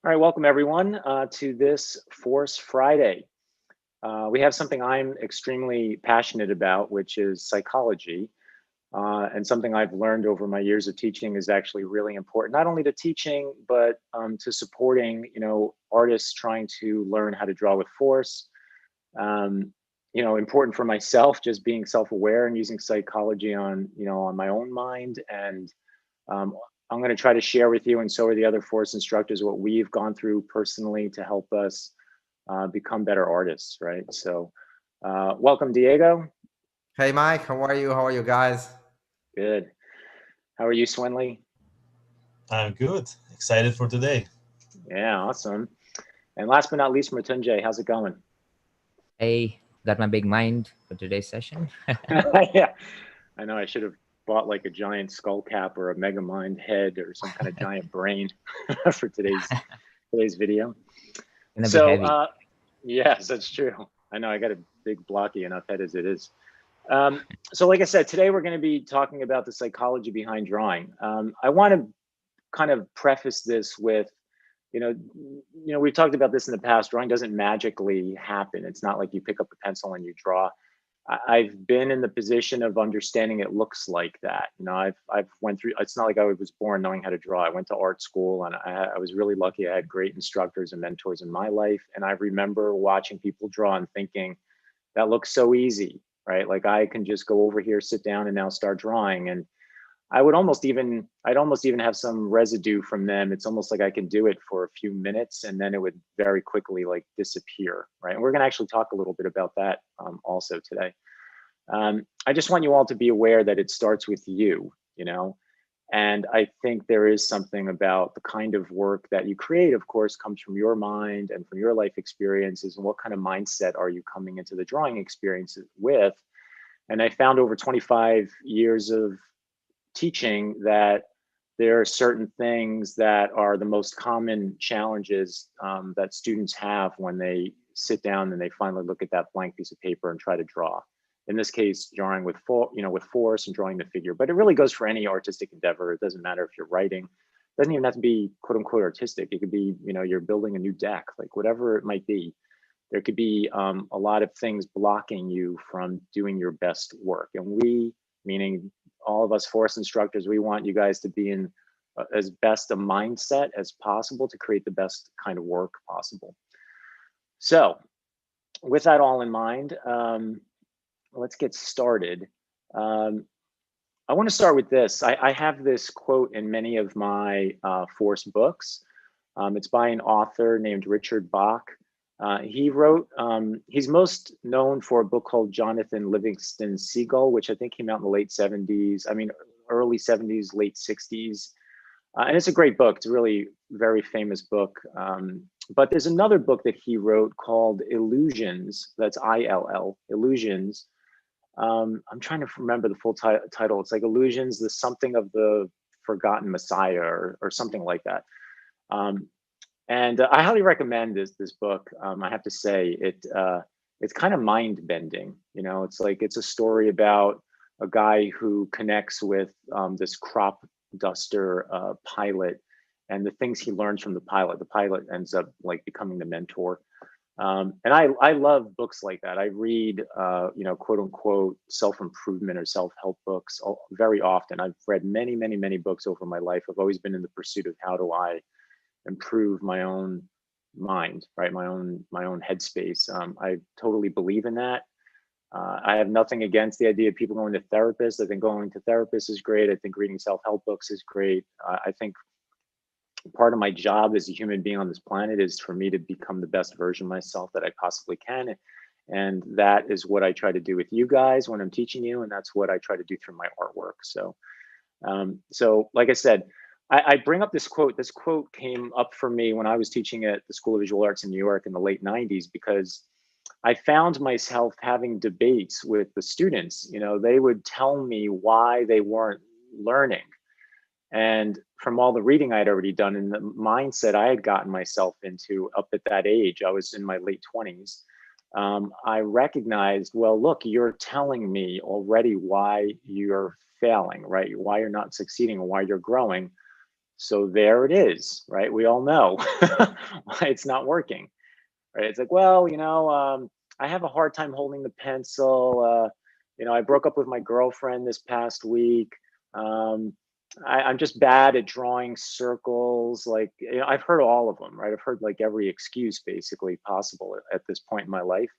All right, welcome everyone to this Force Friday. We have something I'm extremely passionate about, which is psychology, and something I've learned over my years of teaching is actually really important, not only to teaching, but to supporting, artists trying to learn how to draw with force. Um, Important for myself, just being self-aware and using psychology on my own mind. And um, I'm going to try to share with you, and so are the other force instructors, what we've gone through personally to help us become better artists, right? So welcome, Diego. Hey Mike, how are you? How are you guys? Good. How are you, Swinley? I'm good. Excited for today. Yeah, awesome. And last but not least, Mritunjay, how's it going? I got my big mind for today's session. Yeah, I know I should have bought like a giant skull cap or a mega mind head or some kind of giant brain for today's video. Gonna be So heavy. yes, that's true. I know I got a big blocky enough head as it is. So like I said, today we're going to be talking about the psychology behind drawing. I want to kind of preface this with, we've talked about this in the past. Drawing doesn't magically happen. It's not like you pick up a pencil and you draw. I've been in the position of understanding it looks like that. I've went through. It's not like I was born knowing how to draw. I went to art school, and I was really lucky. I had great instructors and mentors in my life, and I remember watching people draw and thinking, that looks so easy, right? Like I can just go over here, sit down, and now start drawing. And I'd almost even have some residue from them. It's almost like I can do it for a few minutes and then it would very quickly like disappear, right? And we're gonna actually talk a little bit about that also today. I just want you all to be aware that it starts with you. And I think there is something about the kind of work that you create, of course, comes from your mind and from your life experiences, and what kind of mindset are you coming into the drawing experiences with. And I found over 25 years of teaching that there are certain things that are the most common challenges that students have when they sit down and they finally look at that blank piece of paper and try to draw. In this case, drawing with with force and drawing the figure. But it really goes for any artistic endeavor. It doesn't matter if you're writing. It doesn't even have to be quote unquote artistic. It could be, you're building a new deck, like whatever it might be. There could be a lot of things blocking you from doing your best work. And we, meaning all of us force instructors, we want you guys to be in as best a mindset as possible to create the best kind of work possible. So with that all in mind, let's get started. I want to start with this. I have this quote in many of my force books. It's by an author named Richard Bach. He wrote, he's most known for a book called Jonathan Livingston Seagull, which I think came out in the late 70s. I mean, early 70s, late 60s. And it's a great book. It's a really very famous book. But there's another book that he wrote called Illusions. That's ILL, Illusions. I'm trying to remember the full title. It's like Illusions, the something of the forgotten Messiah or something like that. And I highly recommend this book. I have to say it's kind of mind bending. It's like it's a story about a guy who connects with this crop duster pilot, and the things he learns from the pilot. The pilot ends up like becoming the mentor. And I love books like that. I read quote unquote self-improvement or self-help books very often. I've read many books over my life. I've always been in the pursuit of how do I improve my own mind, right? My own headspace. I totally believe in that. I have nothing against the idea of people going to therapists. I think going to therapists is great. I think reading self-help books is great. I think part of my job as a human being on this planet is for me to become the best version of myself that I possibly can. And that is what I try to do with you guys when I'm teaching you. And that's what I try to do through my artwork. So, like I said, I bring up this quote. This quote came up for me when I was teaching at the School of Visual Arts in New York in the late 90s, because I found myself having debates with the students. They would tell me why they weren't learning. And from all the reading I'd already done and the mindset I had gotten myself into up at that age, I was in my late 20s. I recognized, well, look, you're telling me already why you're failing, right? Why you're not succeeding and why you're growing. So there it is, right? We all know why it's not working, right? It's like, well, I have a hard time holding the pencil. I broke up with my girlfriend this past week. I'm just bad at drawing circles. Like, I've heard all of them, right? I've heard like every excuse basically possible at this point in my life.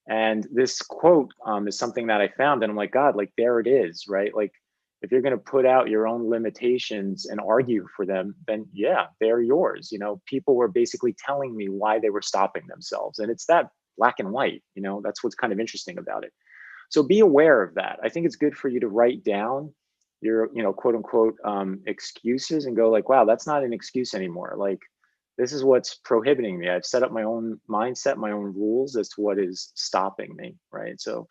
And this quote is something that I found, and I'm like, God, like there it is, right? Like, if you're going to put out your own limitations and argue for them, then yeah, they're yours. People were basically telling me why they were stopping themselves, and it's that black and white. That's what's kind of interesting about it. So be aware of that. I think it's good for you to write down your, quote unquote, excuses and go like, wow, that's not an excuse anymore. Like, this is what's prohibiting me. I've set up my own mindset, my own rules as to what is stopping me, right? So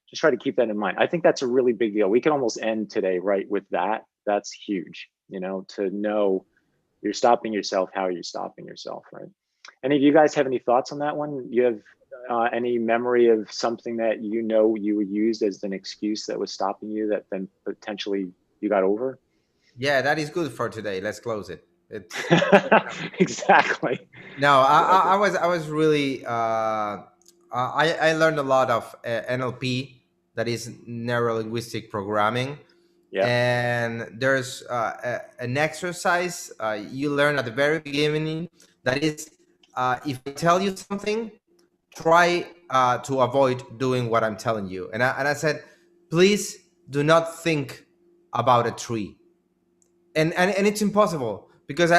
just try to keep that in mind. I think that's a really big deal. We can almost end today, right, with that. That's huge, to know you're stopping yourself, how you're stopping yourself, right? Any of you guys have any thoughts on that one? You have any memory of something that you used as an excuse that was stopping you that then potentially you got over? Yeah, that is good for today. Let's close it. It's exactly. No, I was really I learned a lot of NLP, that is Neurolinguistic Programming. Yeah. And there's an exercise you learn at the very beginning, that is, if I tell you something, try to avoid doing what I'm telling you. And I said, please do not think about a tree. And it's impossible, because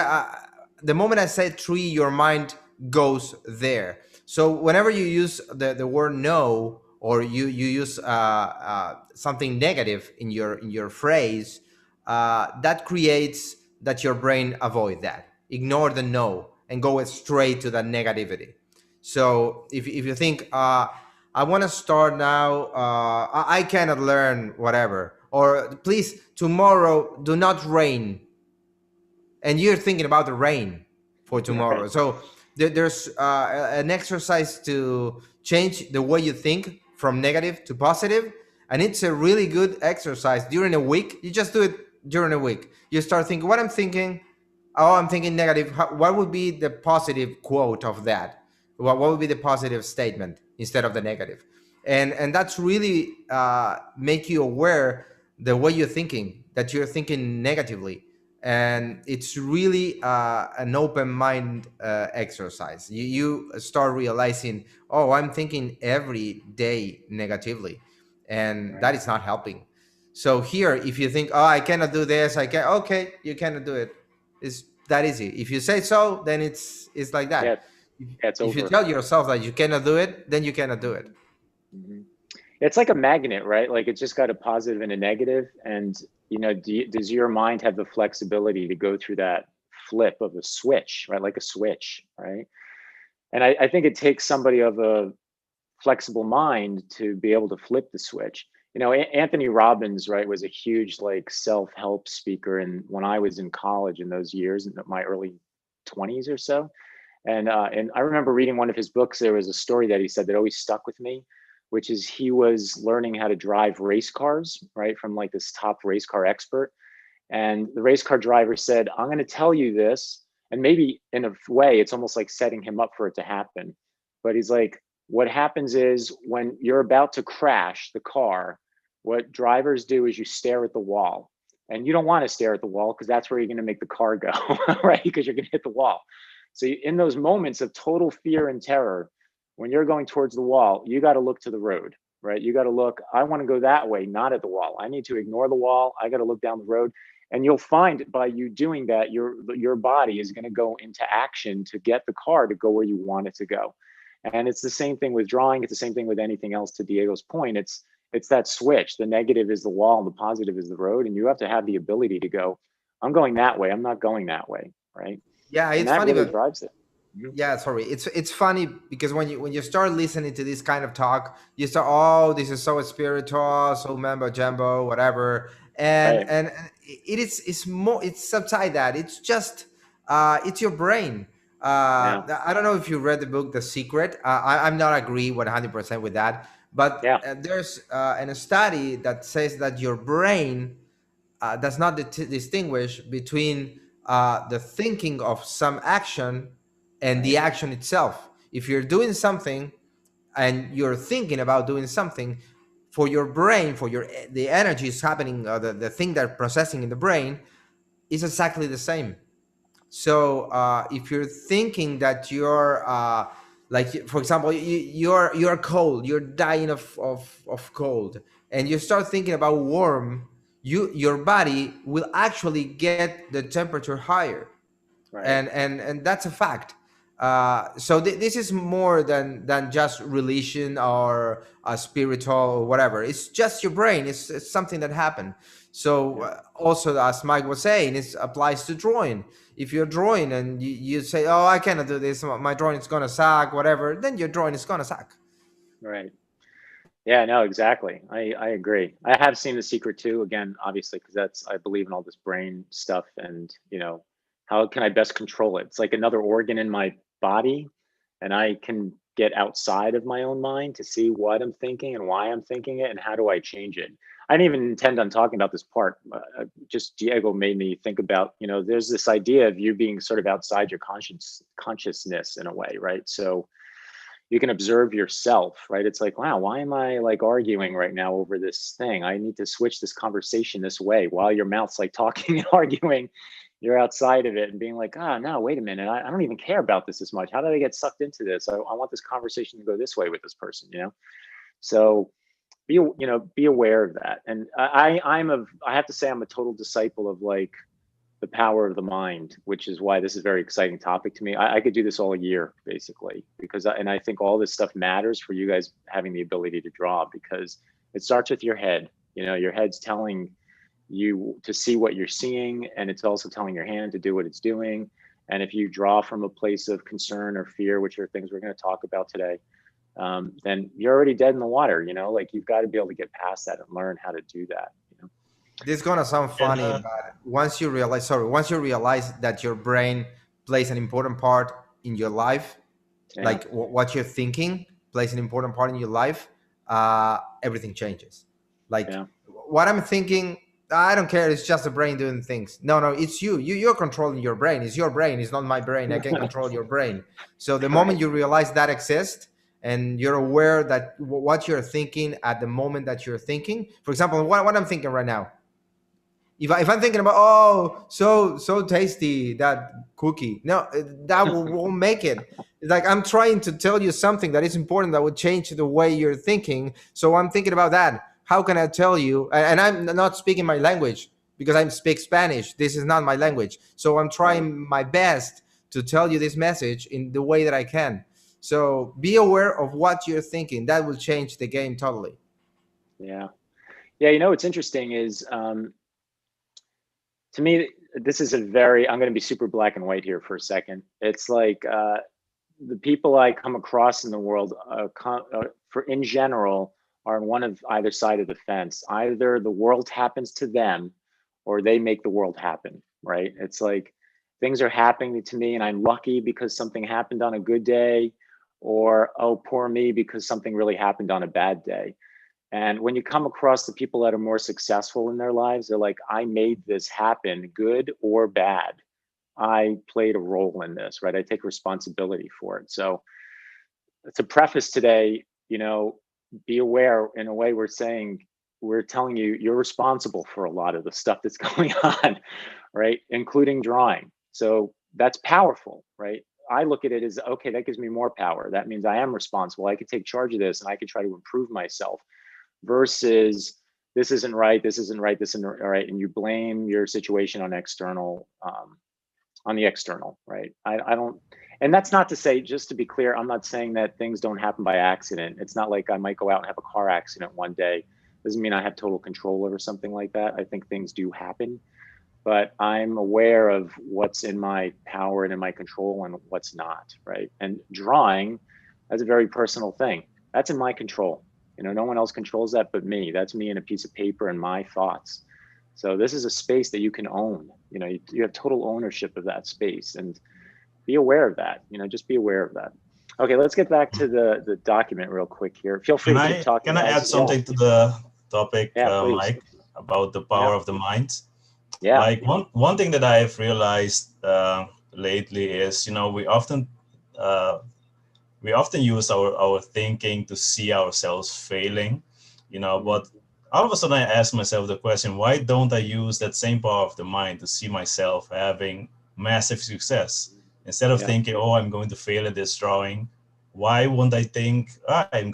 the moment I say tree, your mind goes there. So whenever you use the word no, or you use something negative in your phrase, that creates that your brain avoid that, ignore the no, and go straight to that negativity. So if you think, I want to start now, I cannot learn whatever, or please tomorrow do not rain, and you're thinking about the rain for tomorrow. Right. So there's an exercise to change the way you think from negative to positive, and it's a really good exercise during a week. You just do it during a week. You start thinking, what I'm thinking, oh, I'm thinking negative. What would be the positive quote of that? What would be the positive statement instead of the negative? And that's really make you aware the way you're thinking, that you're thinking negatively. And it's really an open mind exercise. You start realizing, oh, I'm thinking every day negatively, and Right. that is not helping. So here, if you think, oh, I cannot do this, I can, okay, you cannot do it. It's that easy. If you say so, then it's like that. Yeah, it's If you over. tell yourself that you cannot do it, then you cannot do it. Mm-hmm. It's like a magnet, right? Like, it's just got a positive and a negative. And, does your mind have the flexibility to go through that flip of a switch, right? Like a switch, right? And I think it takes somebody of a flexible mind to be able to flip the switch. Anthony Robbins, right, was a huge like self-help speaker. And when I was in college in those years, in my early 20s or so, and I remember reading one of his books. There was a story that he said that always stuck with me, which is he was learning how to drive race cars, right, from like this top race car expert. And the race car driver said, I'm going to tell you this. And maybe in a way, it's almost like setting him up for it to happen. But he's like, what happens is when you're about to crash the car, what drivers do is you stare at the wall. And you don't want to stare at the wall, because that's where you're going to make the car go, right? Because you're going to hit the wall. So in those moments of total fear and terror, when you're going towards the wall, you got to look to the road, right? You got to look, I want to go that way, not at the wall. I need to ignore the wall. I got to look down the road. And you'll find by you doing that, your body is going to go into action to get the car to go where you want it to go. And it's the same thing with drawing. It's the same thing with anything else. To Diego's point, it's that switch. The negative is the wall and the positive is the road. And you have to have the ability to go, I'm going that way. I'm not going that way, right? Yeah, and it's that funny, really but drives it. yeah, sorry. It's funny because when you start listening to this kind of talk, you start, oh, this is so spiritual, so mambo jumbo, whatever, and Right. and it's more, it's subside that. It's just it's your brain. Yeah. I don't know if you read the book The Secret. I'm not agree 100% with that, but Yeah. there's a study that says that your brain does not distinguish between the thinking of some action and the action itself. If you're doing something and you're thinking about doing something, for your brain, the energy is happening, the thing that processing in the brain is exactly the same. So if you're thinking that you're like, for example, you're cold, you're dying of cold, and you start thinking about warm, your body will actually get the temperature higher. Right. And that's a fact. So this is more than just religion or spiritual or whatever. It's just your brain. It's something that happened. So also, as Mike was saying, it applies to drawing. If you're drawing and you say, oh, I cannot do this, my drawing is gonna suck, whatever, then your drawing is gonna suck. Right. Yeah, no, exactly. I agree. I have seen The Secret too, again, obviously, because I believe in all this brain stuff and, how can I best control it? It's like another organ in my body, and I can get outside of my own mind to see what I'm thinking and why I'm thinking it and how do I change it. I didn't even intend on talking about this part. Just Diego made me think about, there's this idea of you being sort of outside your consciousness in a way, right? So you can observe yourself, right? It's like, wow, why am I like arguing right now over this thing? I need to switch this conversation this way. While your mouth's like talking and arguing, you're outside of it and being like, oh, no, wait a minute. I don't even care about this as much. How did I get sucked into this? I want this conversation to go this way with this person, So be aware of that. And I have to say I'm a total disciple of like the power of the mind, which is why this is a very exciting topic to me. I could do this all year basically, because I think all this stuff matters for you guys having the ability to draw, because it starts with your head. Your head's telling you to see what you're seeing, and it's also telling your hand to do what it's doing. And if you draw from a place of concern or fear, which are things we're going to talk about today, then you're already dead in the water. Like you've got to be able to get past that and learn how to do that. This is gonna sound funny, but once you realize that your brain plays an important part in your life, like what you're thinking plays an important part in your life, everything changes. Like what I'm thinking, I don't care. It's just the brain doing things. No, it's you. You're controlling your brain. It's your brain. It's not my brain. I can't control your brain. So the moment you realize that exists, and you're aware that what you're thinking at the moment that you're thinking, for example, what I'm thinking right now. If I'm thinking about, oh, so tasty, that cookie, no, that won't make it. It's like I'm trying to tell you something that is important that would change the way you're thinking. So I'm thinking about that. How can I tell you? And I'm not speaking my language because I speak Spanish. This is not my language. So I'm trying my best to tell you this message in the way that I can. So be aware of what you're thinking. That will change the game totally. Yeah. What's interesting is, to me, this is I'm going to be super black and white here for a second. It's like the people I come across in the world, in general, are on one of either side of the fence. Either the world happens to them or they make the world happen, right? It's like things are happening to me and I'm lucky because something happened on a good day, or, oh, poor me because something really happened on a bad day. And when you come across the people that are more successful in their lives, they're like, I made this happen, good or bad. I played a role in this, right? I take responsibility for it. So to preface today, be aware. In a way, we're telling you, you're responsible for a lot of the stuff that's going on, right? Including drawing. So that's powerful, right? I look at it as, okay, that gives me more power. That means I am responsible. I could take charge of this and I could try to improve myself. Versus this isn't right, this isn't right, this isn't right, and you blame your situation on the external, right? I don't, and that's not to say, just to be clear, I'm not saying that things don't happen by accident. It's not like I might go out and have a car accident one day. Doesn't mean I have total control over something like that. I think things do happen, but I'm aware of what's in my power and in my control and what's not, right? And drawing, that's a very personal thing. That's in my control. No one else controls that but me. That's me and a piece of paper and my thoughts. So this is a space that you can own. You have total ownership of that space, and be aware of that. Just be aware of that. Okay, let's get back to the document real quick here. Feel free to keep talking. Can I add something to the topic, yeah, Mike, about the power of the mind? Yeah. Like one thing that I've realized lately is, uh, we often use our thinking to see ourselves failing, but all of a sudden I ask myself the question, why don't I use that same power of the mind to see myself having massive success? Instead of Yeah. thinking, oh, I'm going to fail at this drawing, why won't I think, it's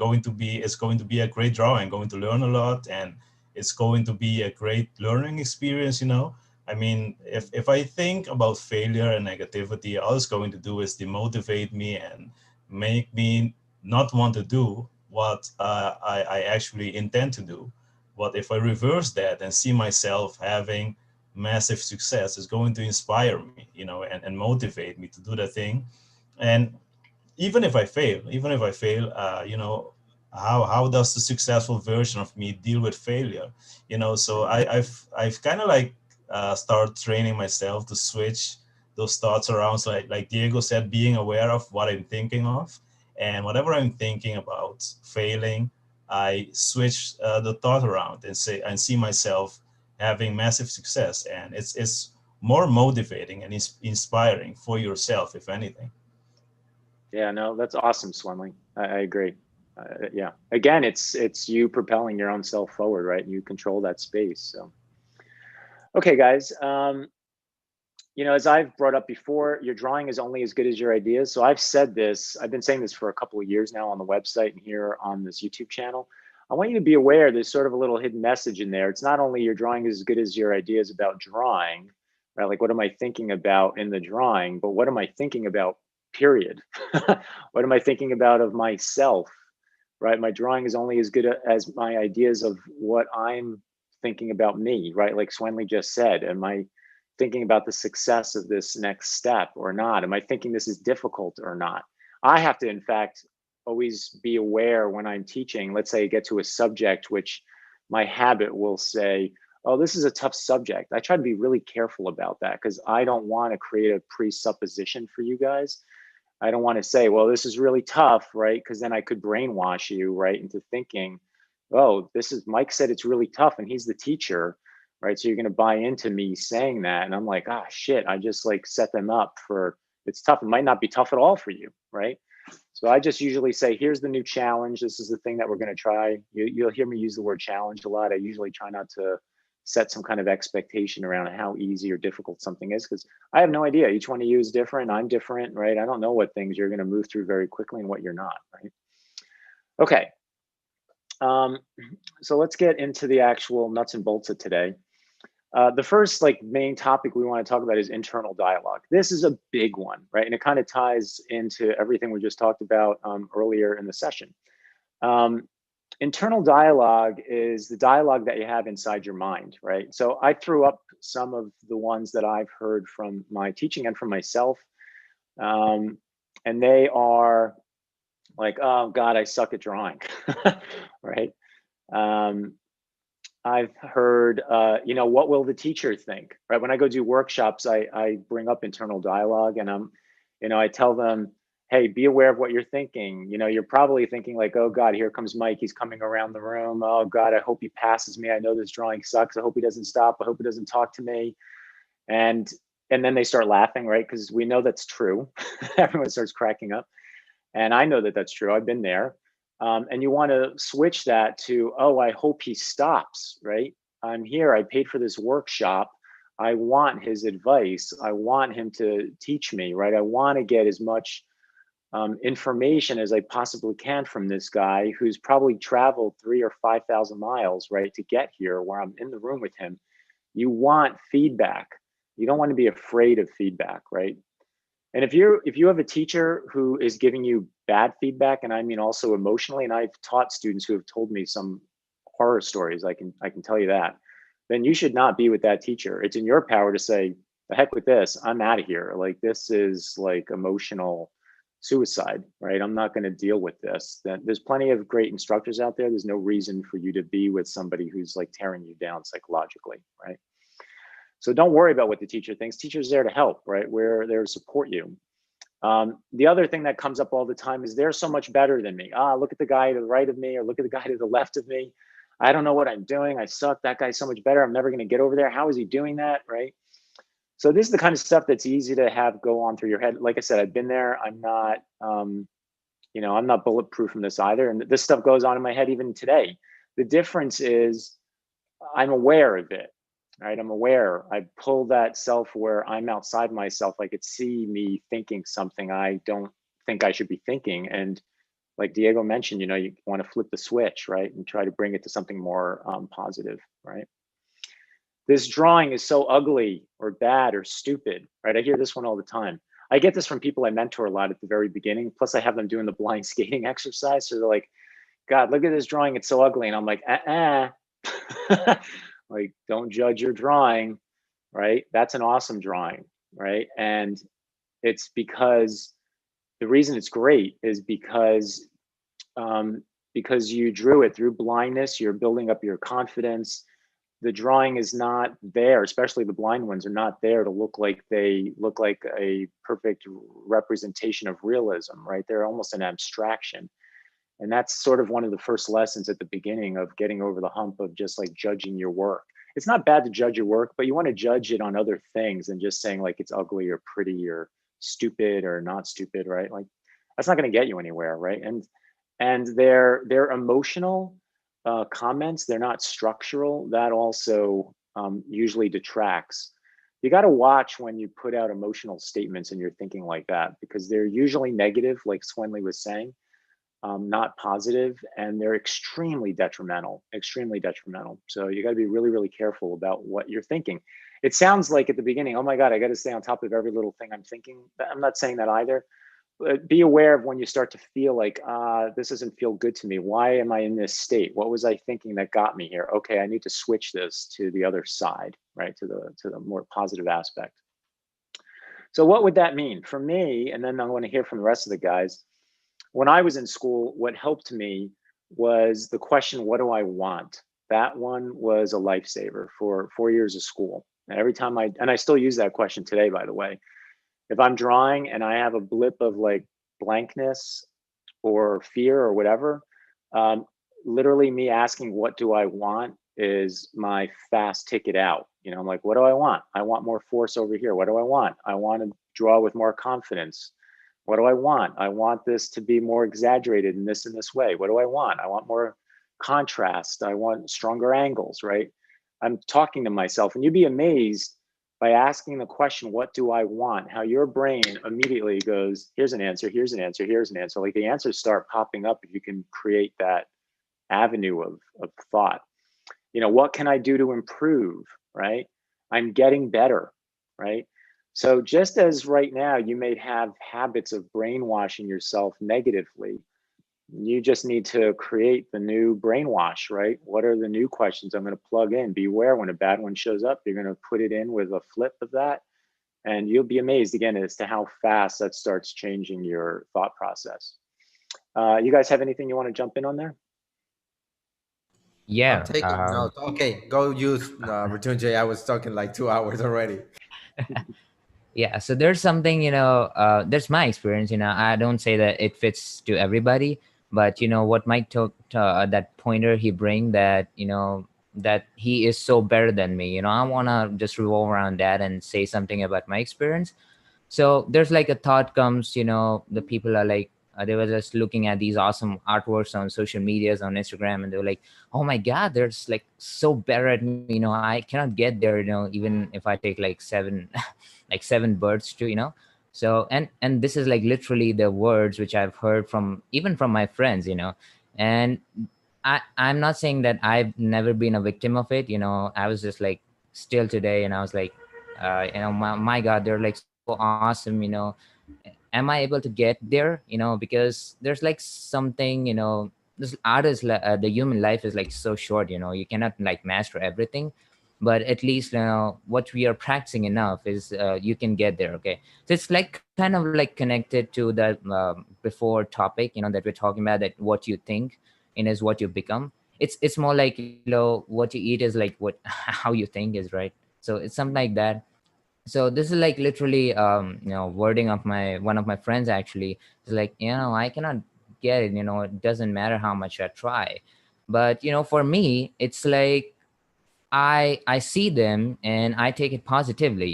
going to be a great drawing, I'm going to learn a lot, and it's going to be a great learning experience. I mean, if I think about failure and negativity, all it's going to do is demotivate me and make me not want to do what I actually intend to do. But if I reverse that and see myself having massive success, it's going to inspire me, and motivate me to do the thing. And even if I fail, how does the successful version of me deal with failure? So I've kind of like started training myself to switch those thoughts around. So like Diego said, being aware of what I'm thinking of, and whatever I'm thinking about failing, I switch the thought around and see myself having massive success, and it's more motivating and inspiring for yourself, if anything. Yeah, no, that's awesome, Swanley. I agree. Yeah. Again, it's you propelling your own self forward, right? You control that space. So, okay, guys. As I've brought up before, your drawing is only as good as your ideas. So I've said this. I've been saying this for a couple of years now on the website and here on this YouTube channel. I want you to be aware there's sort of a little hidden message in there. It's not only your drawing is as good as your ideas about drawing, right? Like, what am I thinking about in the drawing? But what am I thinking about, period? What am I thinking about of myself, right? My drawing is only as good as my ideas of what I'm thinking about me, right? Like Swenley just said, am I thinking about the success of this next step or not? Am I thinking this is difficult or not? I have to, in fact, always be aware when I'm teaching. Let's say I get to a subject which my habit will say, oh, this is a tough subject. I try to be really careful about that because I don't want to create a presupposition for you guys. I don't want to say, well, this is really tough, right? Because then I could brainwash you, right, into thinking, oh, this is Mike said it's really tough and he's the teacher, right? So you're going to buy into me saying that. And I'm like, ah, shit, I just like set them up for it's tough. It might not be tough at all for you, right? So I just usually say, here's the new challenge. This is the thing that we're going to try. You'll hear me use the word challenge a lot. I usually try not to set some kind of expectation around how easy or difficult something is because I have no idea. Each one of you is different. I'm different, right? I don't know what things you're going to move through very quickly and what you're not, right? Okay. So let's get into the actual nuts and bolts of today. The first main topic we want to talk about is internal dialogue. This is a big one, right? And it kind of ties into everything we just talked about earlier in the session. Internal dialogue is the dialogue that you have inside your mind, right? So I threw up some of the ones that I've heard from my teaching and from myself. And they are like, oh God, I suck at drawing, right? I've heard, what will the teacher think, right? When I go do workshops, I bring up internal dialogue and I tell them, hey, be aware of what you're thinking. You're probably thinking like, oh God, here comes Mike. He's coming around the room. Oh God, I hope he passes me. I know this drawing sucks. I hope he doesn't stop. I hope he doesn't talk to me. And then they start laughing, right? Because we know that's true. Everyone starts cracking up. And I know that that's true. I've been there. And you want to switch that to, oh, I hope he stops, right? I'm here. I paid for this workshop. I want his advice. I want him to teach me, right? I want to get as much information as I possibly can from this guy who's probably traveled 3,000 or 5,000 miles, right, to get here where I'm in the room with him. You want feedback. You don't want to be afraid of feedback, right? And if you have a teacher who is giving you bad feedback, and I mean also emotionally, and I've taught students who have told me some horror stories, I can tell you that, then you should not be with that teacher. It's in your power to say, the heck with this, I'm out of here. Like, this is like emotional suicide, right? I'm not going to deal with this. There's plenty of great instructors out there. There's no reason for you to be with somebody who's like tearing you down psychologically, right? So don't worry about what the teacher thinks. Teacher's there to help, right? We're there to support you. The other thing that comes up all the time is they're so much better than me. Look at the guy to the right of me, or look at the guy to the left of me. I don't know what I'm doing. I suck. That guy's so much better. I'm never going to get over there. How is he doing that? Right. So this is the kind of stuff that's easy to have go on through your head. Like I said, I've been there. I'm not, I'm not bulletproof from this either. And this stuff goes on in my head even today. The difference is I'm aware of it, right? I'm aware. I pull that self where I'm outside myself. I could see me thinking something I don't think I should be thinking. And like Diego mentioned, you want to flip the switch, right? And try to bring it to something more positive, right? This drawing is so ugly or bad or stupid, right? I hear this one all the time. I get this from people I mentor a lot at the very beginning. Plus I have them doing the blind skating exercise. So they're like, God, look at this drawing. It's so ugly. And I'm like, like, don't judge your drawing, right? That's an awesome drawing, right? And it's because the reason it's great is because you drew it through blindness. You're building up your confidence. The drawing is not there, especially the blind ones are not there to look like they look like a perfect representation of realism, right? They're almost an abstraction. And that's sort of one of the first lessons at the beginning of getting over the hump of just like judging your work. It's not bad to judge your work, but you want to judge it on other things than just saying like it's ugly or pretty or stupid or not stupid, right? Like that's not going to get you anywhere, right? And they're emotional comments. They're not structural. That also usually detracts. You got to watch when you put out emotional statements and you're thinking like that, because they're usually negative, like Swenley was saying, not positive, and they're extremely detrimental, extremely detrimental. So you got to be really, really careful about what you're thinking. It sounds like at the beginning, oh my God, I got to stay on top of every little thing I'm thinking. I'm not saying that either. Be aware of when you start to feel like, this doesn't feel good to me. Why am I in this state? What was I thinking that got me here? Okay, I need to switch this to the other side, right? To the more positive aspect. So what would that mean for me? And then I want to hear from the rest of the guys. When I was in school, what helped me was the question, what do I want? That one was a lifesaver for 4 years of school. And every time I still use that question today, by the way. If I'm drawing and I have a blip of like blankness or fear or whatever, literally me asking, what do I want is my fast ticket out. I'm like, what do I want? I want more force over here. What do I want? I want to draw with more confidence. What do I want? I want this to be more exaggerated in this way. What do I want? I want more contrast. I want stronger angles, right? I'm talking to myself, and you'd be amazed by asking the question, what do I want? How your brain immediately goes, here's an answer, here's an answer, here's an answer. Like the answers start popping up if you can create that avenue of thought. What can I do to improve, right? I'm getting better, right? So just as right now you may have habits of brainwashing yourself negatively, you just need to create the new brainwash, right? What are the new questions I'm going to plug in? Beware when a bad one shows up, you're going to put it in with a flip of that. And you'll be amazed again as to how fast that starts changing your thought process. You guys have anything you want to jump in on there? Yeah. I'm taking notes. Okay, go use Return J. I was talking like 2 hours already. Yeah, so there's something, there's my experience, I don't say that it fits to everybody, but what Mike took, that pointer he bring, that, that he is so better than me, I want to just revolve around that and say something about my experience. So there's like a thought comes, the people are like, they were just looking at these awesome artworks on social medias, on Instagram, and they were like, oh my God, there's like so better at me, I cannot get there, even if I take like seven like 7 birds to. So and this is like literally the words which I've heard from even from my friends, and I'm not saying that I've never been a victim of it. I was just like still today, and I was like, my God, they're like so awesome. Am I able to get there? Because there's like something, this art is the human life is like so short. You cannot like master everything, but at least what we are practicing enough is you can get there. Okay, so it's like kind of like connected to the before topic, that we're talking about, that what you think is what you become. It's more like, what you eat is like what how you think is, right? So it's something like that. So this is like literally wording of one of my friends actually. It's like, I cannot get it, it doesn't matter how much I try. But for me, it's like I see them and I take it positively.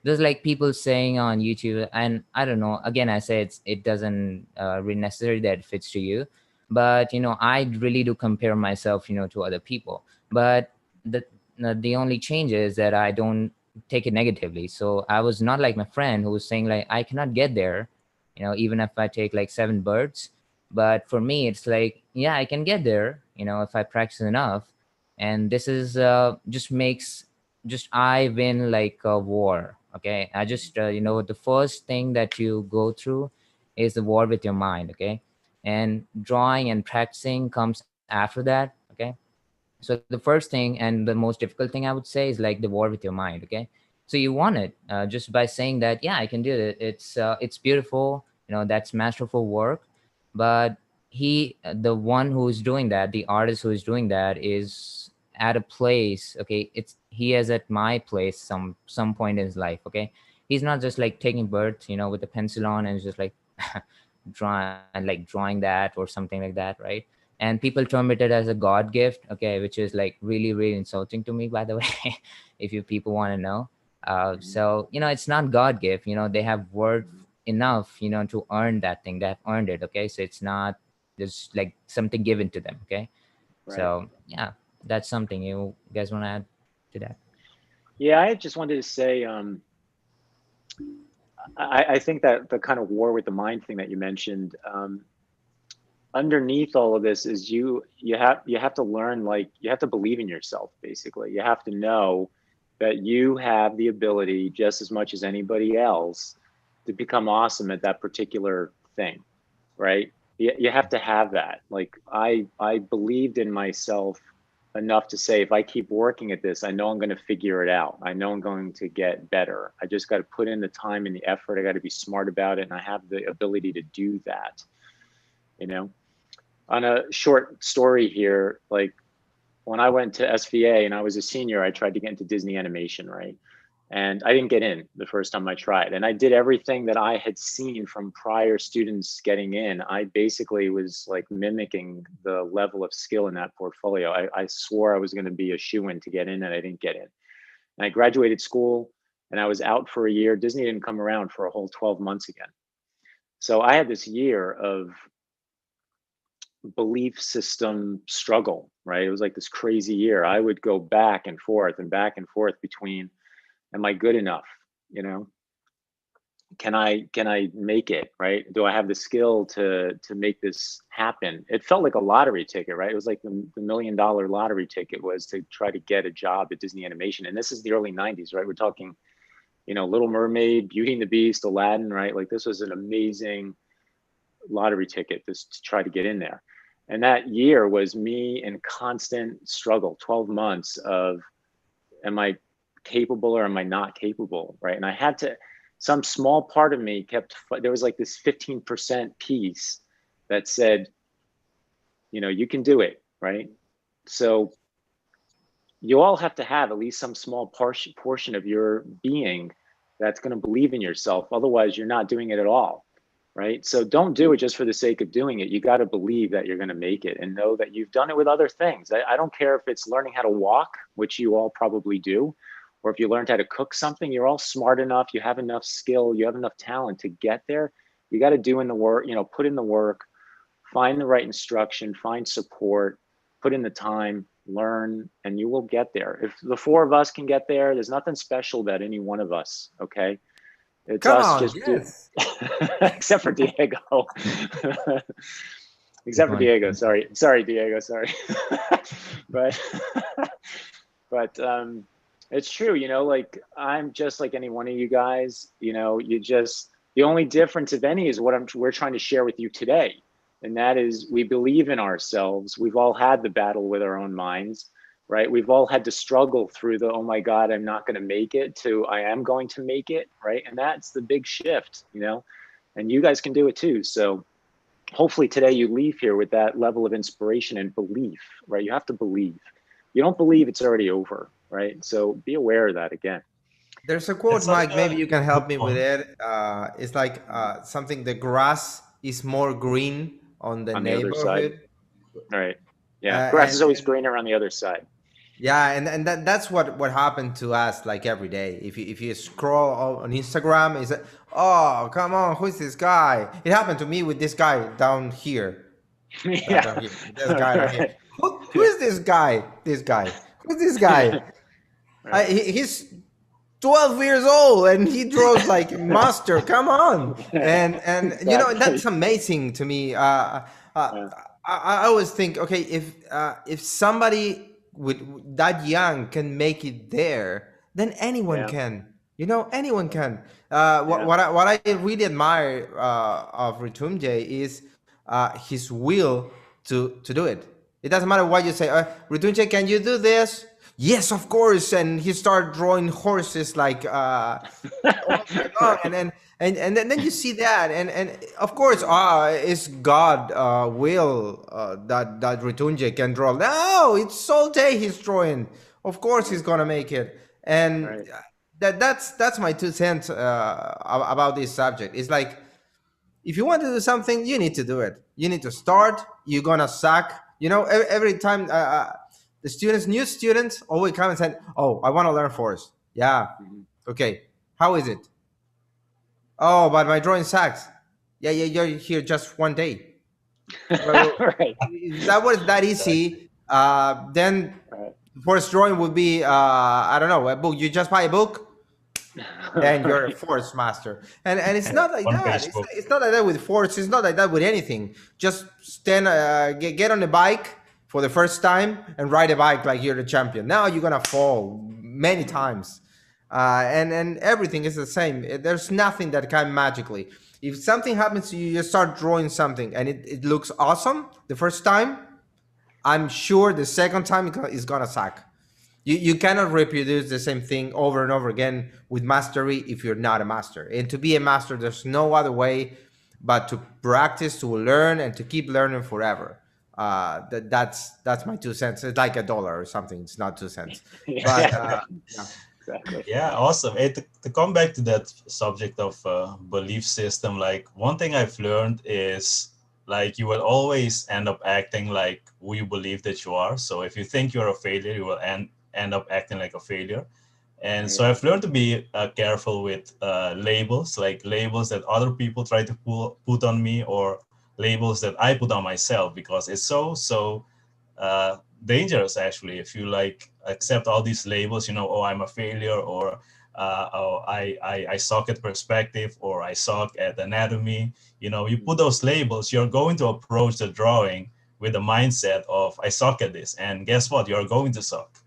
There's like people saying on YouTube, and I don't know. Again, I say it doesn't really necessarily that it fits to you, but I really do compare myself, to other people. But the only change is that I don't take it negatively. So I was not like my friend who was saying like I cannot get there, even if I take like 7 birds. But for me, it's like, yeah, I can get there, if I practice enough. And this is just makes just I win like a war. Okay, I just the first thing that you go through is the war with your mind. Okay, and drawing and practicing comes after that. Okay, so the first thing and the most difficult thing I would say is like the war with your mind. Okay, so you want it just by saying that, yeah, I can do it. It's beautiful, that's masterful work. But the one who's doing that, the artist who is doing that, is at a place. Okay, he is at my place some point in his life. Okay, he's not just like taking birds, with a pencil on and just like drawing that or something like that, right? And people term it as a god gift, okay, which is like really really insulting to me, by the way. If you people want to know. So it's not god gift. They have worked enough, to earn that thing. They have earned it. Okay, so it's not just like something given to them. Okay, Right. so yeah, that's something. You guys want to add to that? Yeah, I just wanted to say, I think that the kind of war with the mind thing that you mentioned, underneath all of this is you have to learn, like, you have to believe in yourself. Basically, you have to know that you have the ability just as much as anybody else to become awesome at that particular thing, right? You have to have that. Like, I believed in myself enough to say, if I keep working at this, I know I'm going to figure it out. I know I'm going to get better. I just got to put in the time and the effort. I got to be smart about it, and I have the ability to do that. On a short story here, like, when I went to SVA and I was a senior, I tried to get into Disney animation, right? And I didn't get in the first time I tried. And I did everything that I had seen from prior students getting in. I basically was like mimicking the level of skill in that portfolio. I swore I was going to be a shoo-in to get in, and I didn't get in. And I graduated school and I was out for a year. Disney didn't come around for a whole 12 months again. So I had this year of belief system struggle, right? It was like this crazy year. I would go back and forth between, am I good enough? Can I make it, right? Do I have the skill to make this happen? It felt like a lottery ticket, right? It was like the $1 million lottery ticket was to try to get a job at Disney Animation. And this is the early 90s, right? We're talking, Little Mermaid, Beauty and the Beast, Aladdin, right? Like, this was an amazing lottery ticket just to try to get in there. And that year was me in constant struggle, 12 months of, am I capable or am I not capable, right? And I had to, some small part of me there was like this 15% piece that said, you can do it, right? So you all have to have at least some small portion of your being that's going to believe in yourself. Otherwise, you're not doing it at all. Right? So don't do it just for the sake of doing it. You got to believe that you're going to make it, and know that you've done it with other things. I don't care if it's learning how to walk, which you all probably do, or if you learned how to cook something. You're all smart enough. You have enough skill. You have enough talent to get there. You got to do in the work, put in the work, find the right instruction, find support, put in the time, learn, and you will get there. If the four of us can get there, there's nothing special about any one of us. Okay. It's Come us on, just yes. except for Diego. Except for Diego. Sorry, Diego. Sorry. but it's true. Like, I'm just like any one of you guys. The only difference, if any, is what we're trying to share with you today, and that is, we believe in ourselves. We've all had the battle with our own minds. Right? We've all had to struggle through the, oh my God, I'm not going to make it, to I am going to make it. Right? And that's the big shift, and you guys can do it too. So hopefully today you leave here with that level of inspiration and belief, right? You have to believe. You don't believe, it's already over, right? So be aware of that again. There's a quote, It's like Mike, maybe you can help me with point. it. It's like something, the grass is more green on the On the other side. neighborhood. Right. Yeah, grass is always greener on the other side. Yeah, and that's what happened to us like every day. If you scroll on Instagram, is oh come on, who is this guy? It happened to me with this guy down here. Yeah. Down here. This guy down here. Right. Who is this guy? This guy. Who's this guy? He's 12 years old and he draws like a master. Come on. And Exactly. you know, that's amazing to me. I always think, okay, if somebody with that young can make it there, then anyone can. You know, anyone can. What I really admire of Ritumjay is his will to do it. It doesn't matter what you say. Ritumjay, can you do this? Yes, of course. And he started drawing horses like all day long. And then you see that, and of course, it's God will that Ritunje can draw. No, it's Solte he's drawing. Of course, he's gonna make it. And that's my 2 cents about this subject. It's like, if you want to do something, you need to do it. You need to start. You're gonna suck. You know, every time the new students always come and say, "Oh, I want to learn force." Yeah, okay. How is it? Oh, but my drawing sucks. Yeah, you're here just one day. Well, Right. if that was that easy, then force drawing would be I don't know, a book. You just buy a book, and you're a force master. And it's not like that. It's not like that with force. It's not like that with anything. Just stand, get on a bike for the first time and ride a bike like you're the champion. Now you're gonna fall many times. And everything is the same. There's nothing that can magically. If something happens to you, you start drawing something and it looks awesome the first time, I'm sure the second time it's gonna suck. You cannot reproduce the same thing over and over again with mastery if you're not a master. And to be a master, there's no other way but to practice, to learn, and to keep learning forever. That's my 2 cents. It's like $1 or something. It's not 2 cents. But yeah. Exactly. Yeah, awesome. Hey, to come back to that subject of belief system, like one thing I've learned is like you will always end up acting like who you believe that you are. So if you think you're a failure, you will end up acting like a failure. And so I've learned to be careful with labels, like labels that other people try to put on me, or labels that I put on myself, because it's so dangerous actually if you like accept all these labels, you know, oh, I'm a failure, or oh, I suck at perspective, or I suck at anatomy. You know, you put those labels, you're going to approach the drawing with the mindset of I suck at this, and guess what, you're going to suck.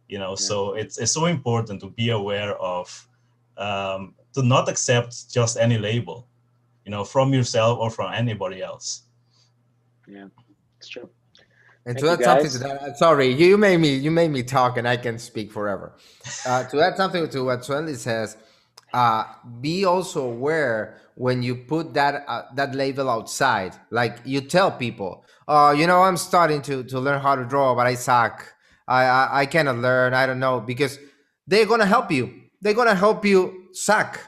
You know, so it's so important to be aware of to not accept just any label, you know, from yourself or from anybody else. Yeah, it's true. And Thank to add you, something to guys. that, sorry, you made me talk, and I can speak forever. To add something to what Swenley says, be also aware when you put that label outside. Like you tell people, "Oh, you know, I'm starting to learn how to draw, but I suck. I cannot learn. I don't know," because they're gonna help you. They're gonna help you suck.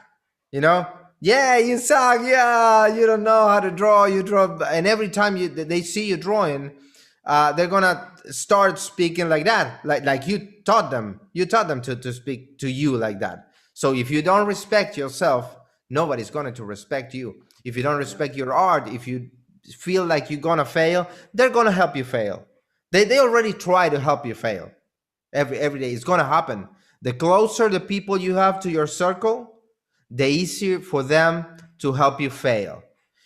You know. Yeah, you suck. Yeah, you don't know how to draw. You draw, and every time they see you drawing, they're gonna start speaking like that, like you taught them. You taught them to speak to you like that. So if you don't respect yourself, nobody's going to respect you. If you don't respect your art, if you feel like you're gonna fail, they're gonna help you fail. They already try to help you fail. Every day it's gonna happen. The closer the people you have to your circle, the easier for them to help you fail.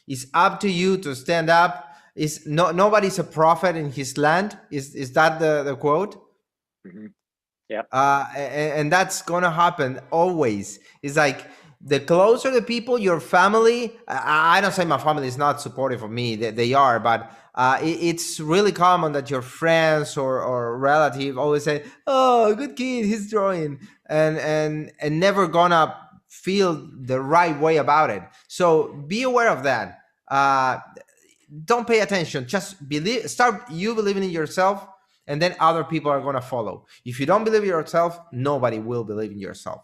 It's up to you to stand up. Nobody's a prophet in his land. Is that the quote? Mm-hmm. Yeah. And that's gonna happen always. It's like the closer the people, your family. I don't say my family is not supportive of me. They are, but it's really common that your friends or relative always say, "Oh, good kid, he's drawing," and never gonna feel the right way about it. So be aware of that. Don't pay attention. Just start you believing in yourself, and then other people are going to follow. If you don't believe in yourself, nobody will believe in yourself.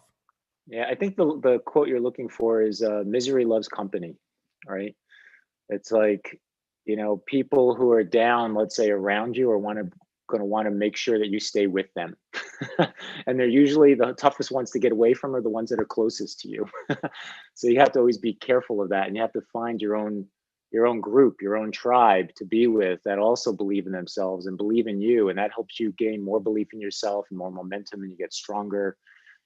Yeah, I think the quote you're looking for is misery loves company, right? It's like, you know, people who are down, let's say around you, are going to want to make sure that you stay with them. And they're usually the toughest ones to get away from are the ones that are closest to you. So you have to always be careful of that, and you have to find your own group, your own tribe to be with that also believe in themselves and believe in you, and that helps you gain more belief in yourself and more momentum, and you get stronger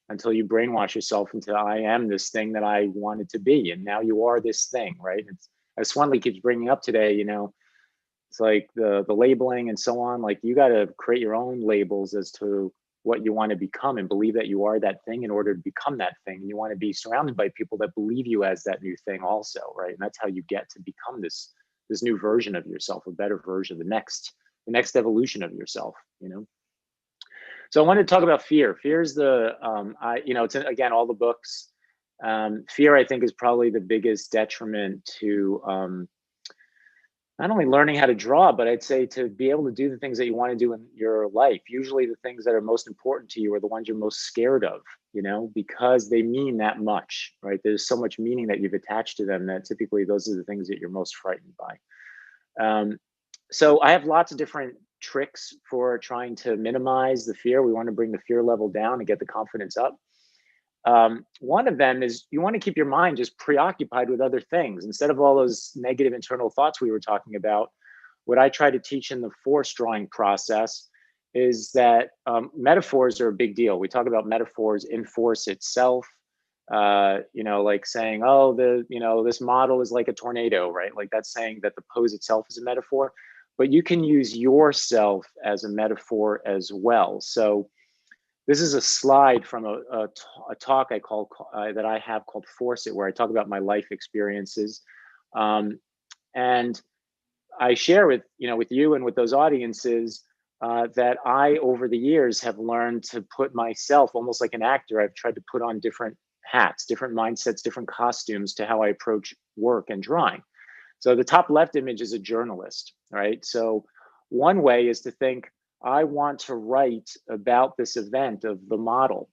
until you brainwash yourself into, I am this thing that I wanted to be, and now you are this thing, right? It's, as Swanley keeps bringing up today, you know, it's like the labeling and so on. Like, you got to create your own labels as to what you want to become, and believe that you are that thing in order to become that thing. And you want to be surrounded by people that believe you as that new thing also, right? And that's how you get to become this new version of yourself, a better version, the next evolution of yourself, you know? So I wanted to talk about fear. Fear is the, you know, it's again, all the books. Fear, I think, is probably the biggest detriment to not only learning how to draw, but I'd say to be able to do the things that you want to do in your life. Usually the things that are most important to you are the ones you're most scared of, you know, because they mean that much, right? There's so much meaning that you've attached to them that typically those are the things that you're most frightened by. So I have lots of different tricks for trying to minimize the fear. We want to bring the fear level down and get the confidence up. One of them is you want to keep your mind just preoccupied with other things. Instead of all those negative internal thoughts we were talking about, what I try to teach in the force drawing process is that metaphors are a big deal. We talk about metaphors in force itself, you know, like saying, oh, you know, this model is like a tornado, right? Like, that's saying that the pose itself is a metaphor, but you can use yourself as a metaphor as well. So this is a slide from a talk that I have called Force It, where I talk about my life experiences. And I share with you and with those audiences that I, over the years, have learned to put myself, almost like an actor, I've tried to put on different hats, different mindsets, different costumes to how I approach work and drawing. So the top left image is a journalist, right? So one way is to think, I want to write about this event of the model.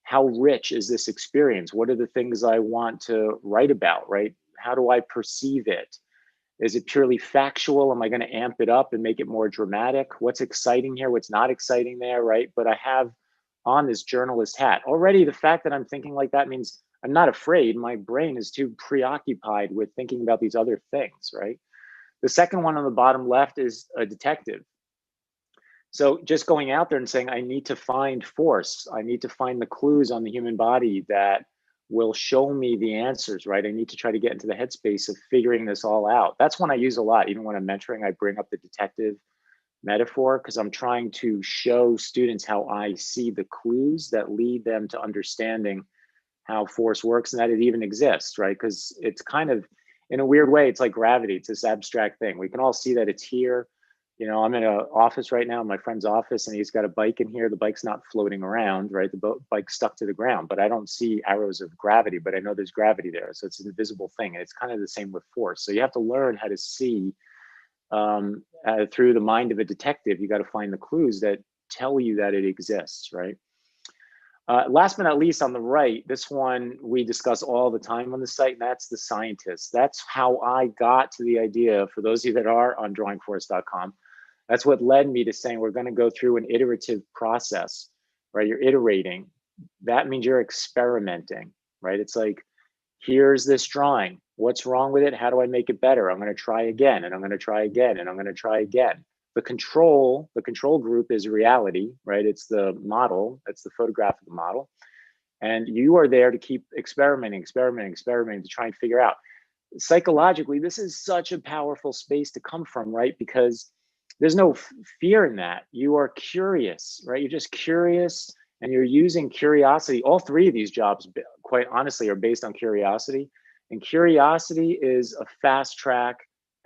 How rich is this experience? What are the things I want to write about, right? How do I perceive it? Is it purely factual? Am I going to amp it up and make it more dramatic? What's exciting here? What's not exciting there, right? But I have on this journalist hat. Already the fact that I'm thinking like that means I'm not afraid. My brain is too preoccupied with thinking about these other things, right? The second one on the bottom left is a detective. So just going out there and saying, I need to find force. I need to find the clues on the human body that will show me the answers, right? I need to try to get into the headspace of figuring this all out. That's one I use a lot. Even when I'm mentoring, I bring up the detective metaphor because I'm trying to show students how I see the clues that lead them to understanding how force works and that it even exists, right? Because it's kind of, in a weird way, it's like gravity. It's this abstract thing. We can all see that it's here. You know, I'm in an office right now, my friend's office, and he's got a bike in here. The bike's not floating around, right? The bike's stuck to the ground, but I don't see arrows of gravity, but I know there's gravity there. So it's an invisible thing. And it's kind of the same with force. So you have to learn how to see through the mind of a detective. You got to find the clues that tell you that it exists, right? Last but not least, on the right, this one we discuss all the time on the site, and that's the scientist. That's how I got to the idea, for those of you that are on drawingforce.com, that's what led me to saying we're going to go through an iterative process, right? You're iterating. That means you're experimenting, right? It's like, here's this drawing. What's wrong with it? How do I make it better? I'm going to try again, and I'm going to try again, and I'm going to try again. The control group is reality, right? It's the model. It's the photograph of the model. And you are there to keep experimenting to try and figure out. Psychologically, this is such a powerful space to come from, right? Because there's no fear in that. You are curious, right? You're just curious, and you're using curiosity. All three of these jobs, quite honestly, are based on curiosity. And curiosity is a fast track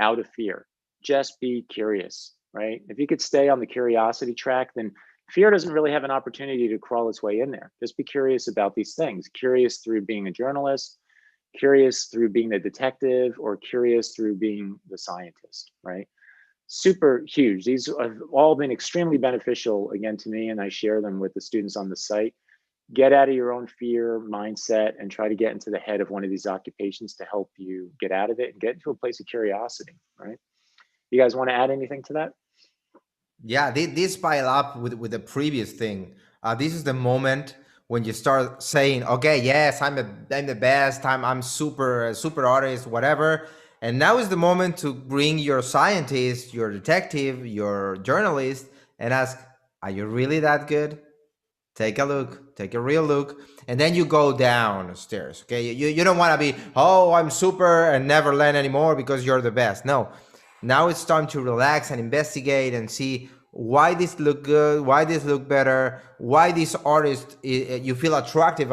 out of fear. Just be curious, right? If you could stay on the curiosity track, then fear doesn't really have an opportunity to crawl its way in there. Just be curious about these things. Curious through being a journalist, curious through being the detective, or curious through being the scientist, right? Super huge. These have all been extremely beneficial, again, to me, and I share them with the students on the site. Get out of your own fear mindset and try to get into the head of one of these occupations to help you get out of it and get into a place of curiosity, right? You guys want to add anything to that? Yeah, this pile up with the previous thing. This is the moment when you start saying, "Okay, yes, I'm the best. I'm super artist, whatever." And now is the moment to bring your scientist, your detective, your journalist, and ask, "Are you really that good? Take a look, take a real look." And then you go downstairs. Okay, you don't want to be, "Oh, I'm super and never learn anymore because you're the best." No, now it's time to relax and investigate and see why this look good, why this look better, why this artist you feel attractive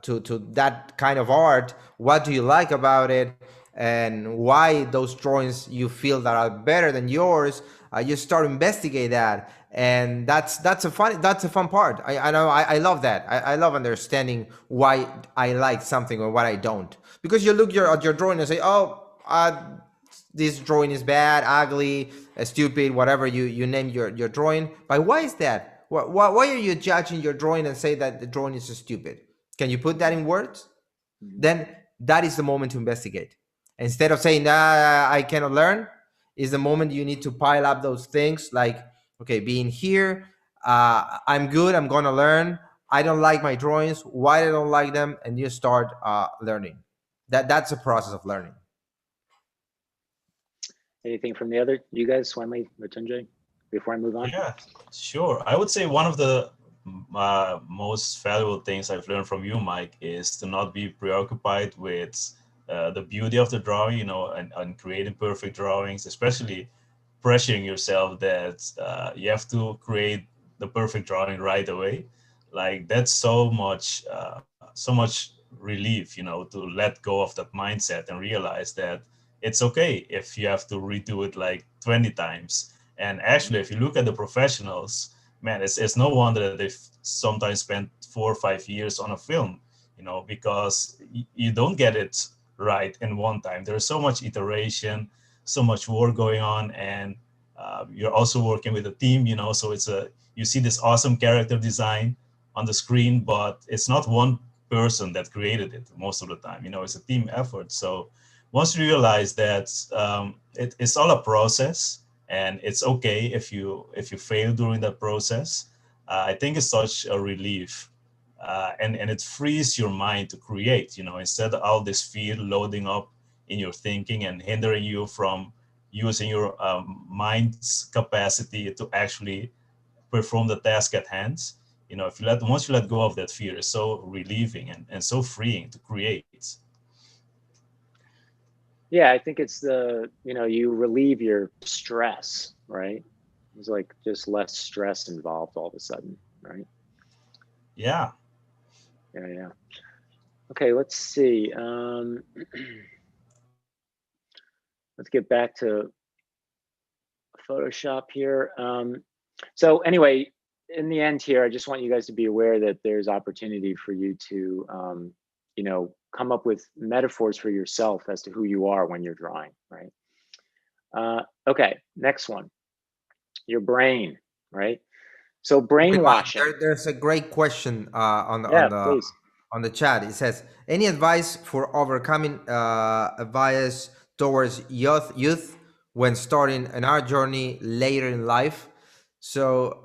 to that kind of art. What do you like about it? And why those drawings you feel that are better than yours. You start investigate that, and that's a fun part. I know I love that. I love understanding why I like something or what I don't, because you look at your drawing and say, "Oh, this drawing is bad, ugly, stupid, whatever you name your drawing." But why is that? Why are you judging your drawing and say that the drawing is stupid? Can you put that in words? Then that is the moment to investigate. Instead of saying, I cannot learn, is the moment you need to pile up those things like, okay, being here, I'm good, I'm going to learn. I don't like my drawings. Why I don't like them? And you start learning. That's a process of learning. Anything from the other, you guys, Swanley, Matunjay, before I move on? Yeah, sure. I would say one of the most valuable things I've learned from you, Mike, is to not be preoccupied with the beauty of the drawing, and creating perfect drawings, especially pressuring yourself that you have to create the perfect drawing right away. Like that's so much relief, to let go of that mindset and realize that it's okay if you have to redo it like 20 times. And actually, if you look at the professionals, man, it's no wonder that they've sometimes spent 4 or 5 years on a film, because you don't get it right in one time. There's so much iteration, so much work going on, and you're also working with a team, so you see this awesome character design on the screen, but it's not one person that created it most of the time. It's a team effort. So once you realize that it's all a process, and it's okay if you fail during that process, I think it's such a relief, and it frees your mind to create. Instead of all this fear loading up in your thinking and hindering you from using your mind's capacity to actually perform the task at hand. If once you let go of that fear, it's so relieving and so freeing to create. Yeah, I think it's you relieve your stress, right? It's like just less stress involved all of a sudden, right? Yeah. Yeah. Okay, let's see. Let's get back to Photoshop here. So anyway, in the end here, I just want you guys to be aware that there's opportunity for you to, come up with metaphors for yourself as to who you are when you're drawing, right? Okay, next one, your brain, right? So brainwashing. There's a great question on please. On the chat. It says, any advice for overcoming bias towards youth when starting an art journey later in life? So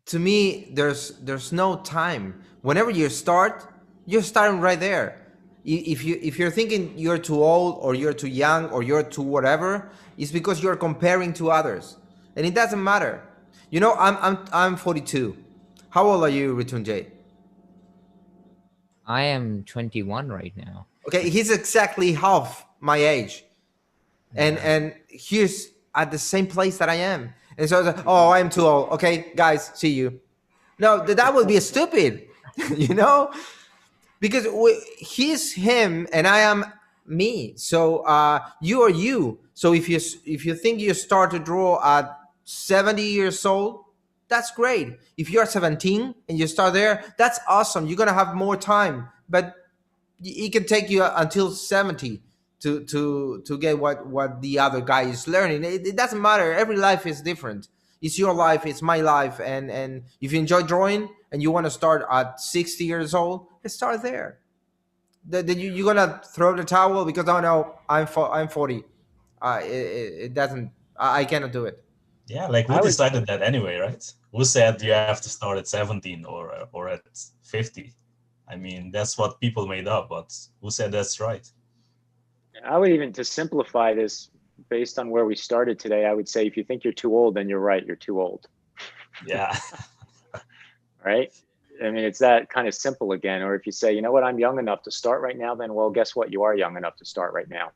to me, there's no time. Whenever you're starting right there. If you're thinking you're too old or you're too young or you're too whatever, it's because you're comparing to others, and it doesn't matter. I'm 42. How old are you, Ritunjay? I am 21 right now. Okay, he's exactly half my age, Yeah. and he's at the same place that I am. And so, oh, I'm too old. Okay, guys, see you. No, that would be stupid, because he's him and I am me. So you are you. So if you think you start to draw at 70 years old, that's great. If you're 17 and you start there, that's awesome. You're gonna have more time, but it can take you until 70 to get what the other guy is learning. It doesn't matter. Every life is different. It's your life, it's my life, and if you enjoy drawing and you want to start at 60 years old, let's start there. Then you're gonna throw the towel because, oh no, I'm 40. it doesn't. I cannot do it. Yeah, like who I would, decided that anyway, right? Who said you have to start at 17 or at 50? I mean, that's what people made up, but who said that's right? I would even, to simplify this based on where we started today, I would say if you think you're too old, then you're right, you're too old, Yeah. right? I mean, it's that kind of simple again. Or if you say, you know what, I'm young enough to start right now, then well, guess what? You are young enough to start right now.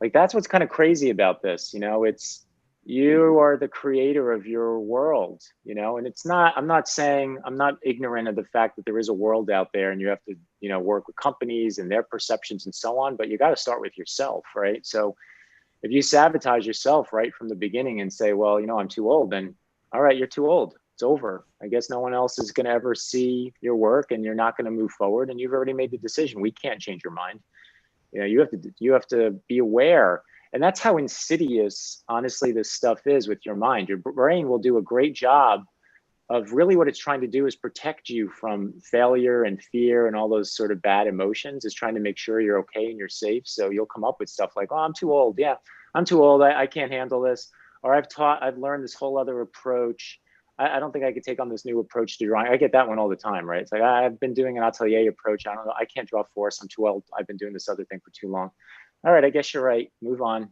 Like, that's what's kind of crazy about this. It's, you are the creator of your world, and it's not, I'm not saying, I'm not ignorant of the fact that there is a world out there and you have to, work with companies and their perceptions and so on, but you got to start with yourself, right? So if you sabotage yourself right from the beginning and say, well, I'm too old, then all right, you're too old. It's over. I guess no one else is going to ever see your work and you're not going to move forward. And you've already made the decision. We can't change your mind. You have to be aware. And that's how insidious, honestly, this stuff is with your mind. Your brain will do a great job of really what it's trying to do is protect you from failure and fear and all those sort of bad emotions, is trying to make sure you're okay and you're safe. So you'll come up with stuff like, oh, I'm too old. Yeah, I'm too old. I can't handle this. Or I've learned this whole other approach. I don't think I could take on this new approach to drawing. I get that one all the time, right? It's like, I've been doing an atelier approach. I don't know. I can't draw force. I'm too old. I've been doing this other thing for too long. All right, I guess you're right. Move on.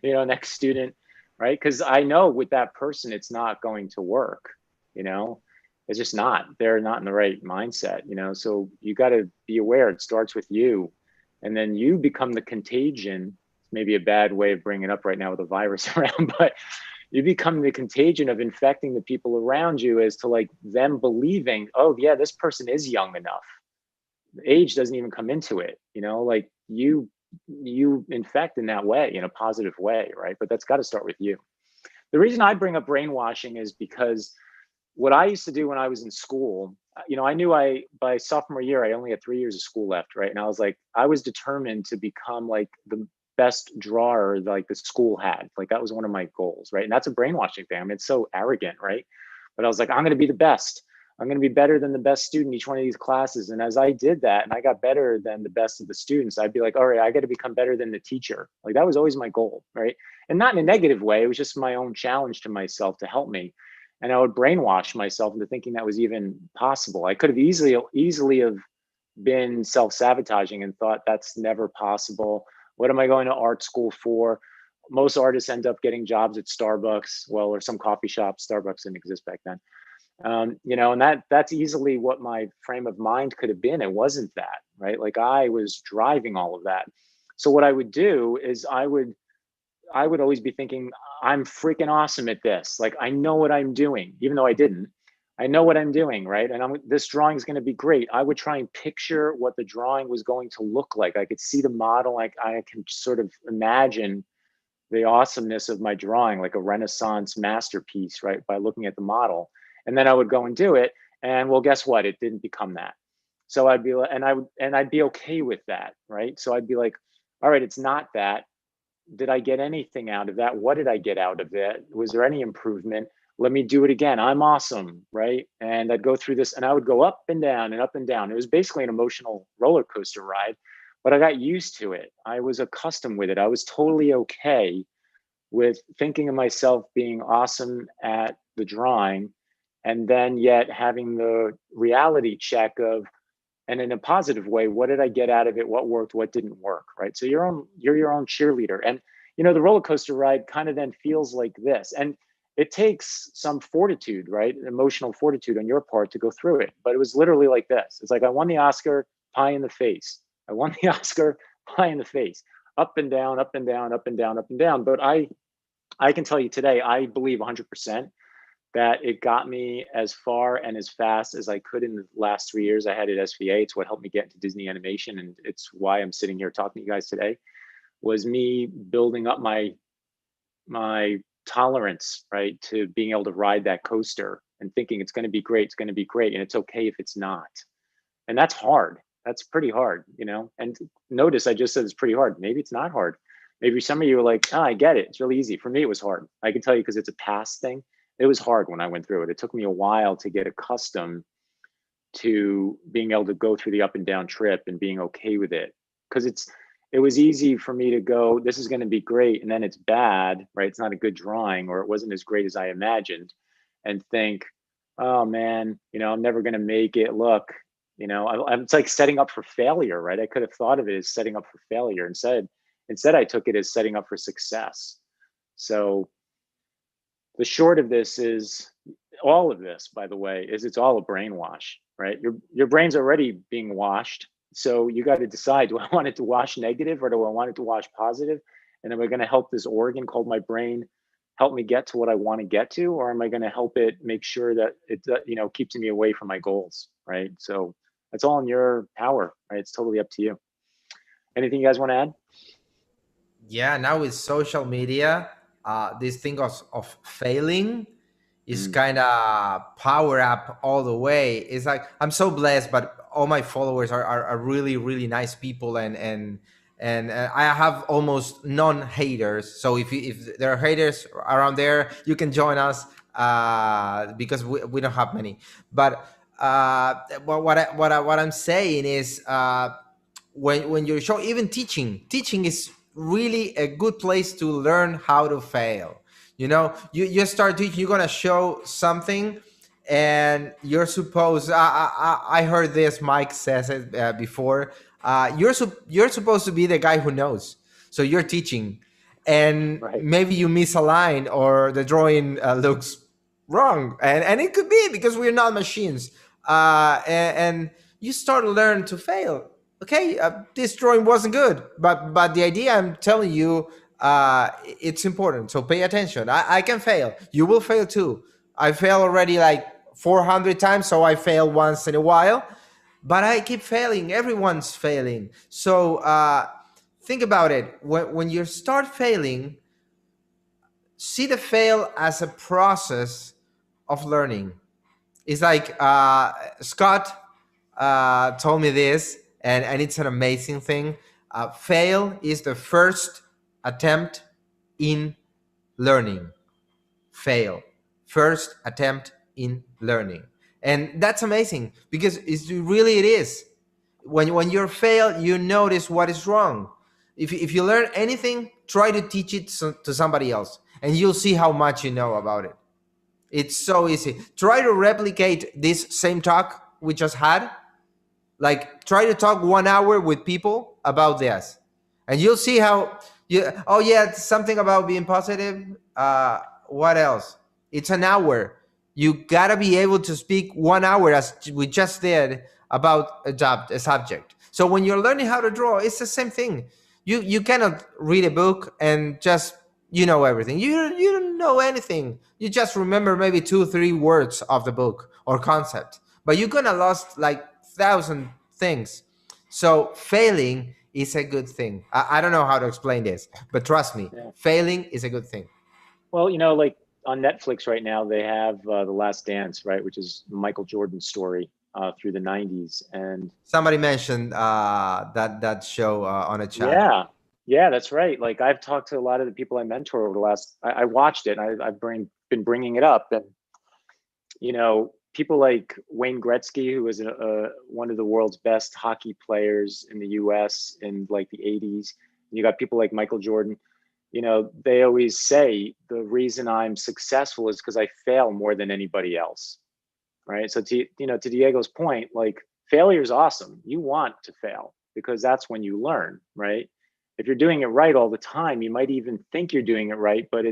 Next student, right? Because I know with that person, it's not going to work. It's just not. They're not in the right mindset. So you got to be aware. It starts with you, and then you become the contagion. Maybe a bad way of bringing it up right now with a virus around, but you become the contagion of infecting the people around you as to like them believing, oh yeah, this person is young enough. Age doesn't even come into it. Like you infect in that way, in a positive way, right? But that's got to start with you. The reason I bring up brainwashing is because what I used to do when I was in school, I knew by sophomore year, I only had 3 years of school left, right? And I was determined to become like the best drawer like the school had. Like that was one of my goals, right? And that's a brainwashing thing. I mean, it's so arrogant, right? But I was like, I'm going to be the best. I'm going to be better than the best student in each one of these classes. And as I did that and I got better than the best of the students, I'd be like, all right, I got to become better than the teacher. Like that was always my goal, right? And not in a negative way. It was just my own challenge to myself to help me. And I would brainwash myself into thinking that was even possible. I could have easily have been self-sabotaging and thought that's never possible. What am I going to art school for? Most artists end up getting jobs at Starbucks, or some coffee shop. Starbucks didn't exist back then. And that's easily what my frame of mind could have been. It wasn't that, right? Like I was driving all of that. So what I would do is I would always be thinking, I'm freaking awesome at this. Like I know what I'm doing, even though I didn't. I know what I'm doing, right? And this drawing is going to be great. I would try and picture what the drawing was going to look like. I could see the model. Like I can sort of imagine the awesomeness of my drawing, like a Renaissance masterpiece, right? By looking at the model. And then I would go and do it. And well, guess what? It didn't become that. So I'd be like, and I'd be okay with that, right? So I'd be like, all right, it's not that. Did I get anything out of that? What did I get out of it? Was there any improvement? Let me do it again. I'm awesome, right? And I'd go through this and I would go up and down and up and down. It was basically an emotional roller coaster ride, but I got used to it. I was accustomed with it. I was totally okay with thinking of myself being awesome at the drawing and then yet having the reality check of, and in a positive way, what did I get out of it? What worked? What didn't work? Right. So you're your own cheerleader. And, the roller coaster ride kind of then feels like this. And it takes some fortitude, right? Emotional fortitude on your part to go through it. But it was literally like this. It's like I won the Oscar, pie in the face. I won the Oscar, pie in the face. Up and down, up and down, up and down, up and down. But I can tell you today, I believe 100% that it got me as far and as fast as I could in the last 3 years I had at SVA. It's what helped me get into Disney animation. And it's why I'm sitting here talking to you guys today, was me building up my tolerance, right, to being able to ride that coaster and thinking it's going to be great. It's going to be great. And it's okay if it's not. And that's hard. That's pretty hard, and notice I just said it's pretty hard. Maybe it's not hard. Maybe some of you are like, oh, I get it. It's really easy. For me, it was hard. I can tell you because it's a past thing. It was hard when I went through it. It took me a while to get accustomed to being able to go through the up and down trip and being okay with it. Because it was easy for me to go, this is going to be great, and then it's bad, right? It's not a good drawing, or it wasn't as great as I imagined, and think, oh man, I'm never going to make it. Look, it's like setting up for failure, right? I could have thought of it as setting up for failure. Instead I took it as setting up for success. So the short of this is, all of this, by the way, is it's all a brainwash, right? Your brain's already being washed. So you got to decide, do I want it to wash negative, or do I want it to wash positive? And am I going to help this organ called my brain help me get to what I want to get to, or am I going to help it make sure that it keeps me away from my goals, right? So it's all in your power, right? It's totally up to you. Anything you guys want to add? Yeah, now with social media, this thing of failing is kind of power up all the way. It's like, I'm so blessed, but all my followers are really, really nice people, and I have almost none haters. So if there are haters around there, you can join us, because we don't have many. But what I'm saying is, when you're showing, even teaching is really a good place to learn how to fail. You start teaching, you're gonna show something, and you're supposed, I heard this, Mike says it before, you're supposed to be the guy who knows. So you're teaching, and Right. maybe you miss a line, or the drawing looks wrong, and it could be because we're not machines, and you start to learn to fail. Okay, this drawing wasn't good, but the idea I'm telling you, it's important. So pay attention. I can fail. You will fail too. I fail already like 400 times, so I fail once in a while, but I keep failing. Everyone's failing. So think about it. When you start failing, see the fail as a process of learning. It's like Scott told me this, and it's an amazing thing. Fail is the first attempt in learning. Fail, first attempt in learning. And that's amazing, because it is. When you fail, you notice what is wrong. If you learn anything, try to teach it to somebody else, and you'll see how much you know about it. It's so easy. Try to replicate this same talk we just had. Like, try to talk 1 hour with people about this, and you'll see how oh yeah, it's something about being positive. What else? It's an hour. You gotta be able to speak 1 hour, as we just did, about a subject. So when you're learning how to draw, it's the same thing. You cannot read a book and just everything. You don't know anything. You just remember maybe 2-3 words of the book or concept, but you're gonna lost like 1,000 things. So failing is a good thing. I don't know how to explain this, but trust me, failing is a good thing. Well, like on Netflix right now, they have The Last Dance, right, which is Michael Jordan's story through the 90s. And somebody mentioned that show on a chat. Yeah, that's right. Like, I've talked to a lot of the people I mentor over the last, I watched it, and I've been bringing it up. And, people like Wayne Gretzky, who was one of the world's best hockey players in the US in like the 80s. And you got people like Michael Jordan. They always say the reason I'm successful is because I fail more than anybody else, right? So to Diego's point, like, failure is awesome. You want to fail because that's when you learn, right? If you're doing it right all the time, you might even think you're doing it right, but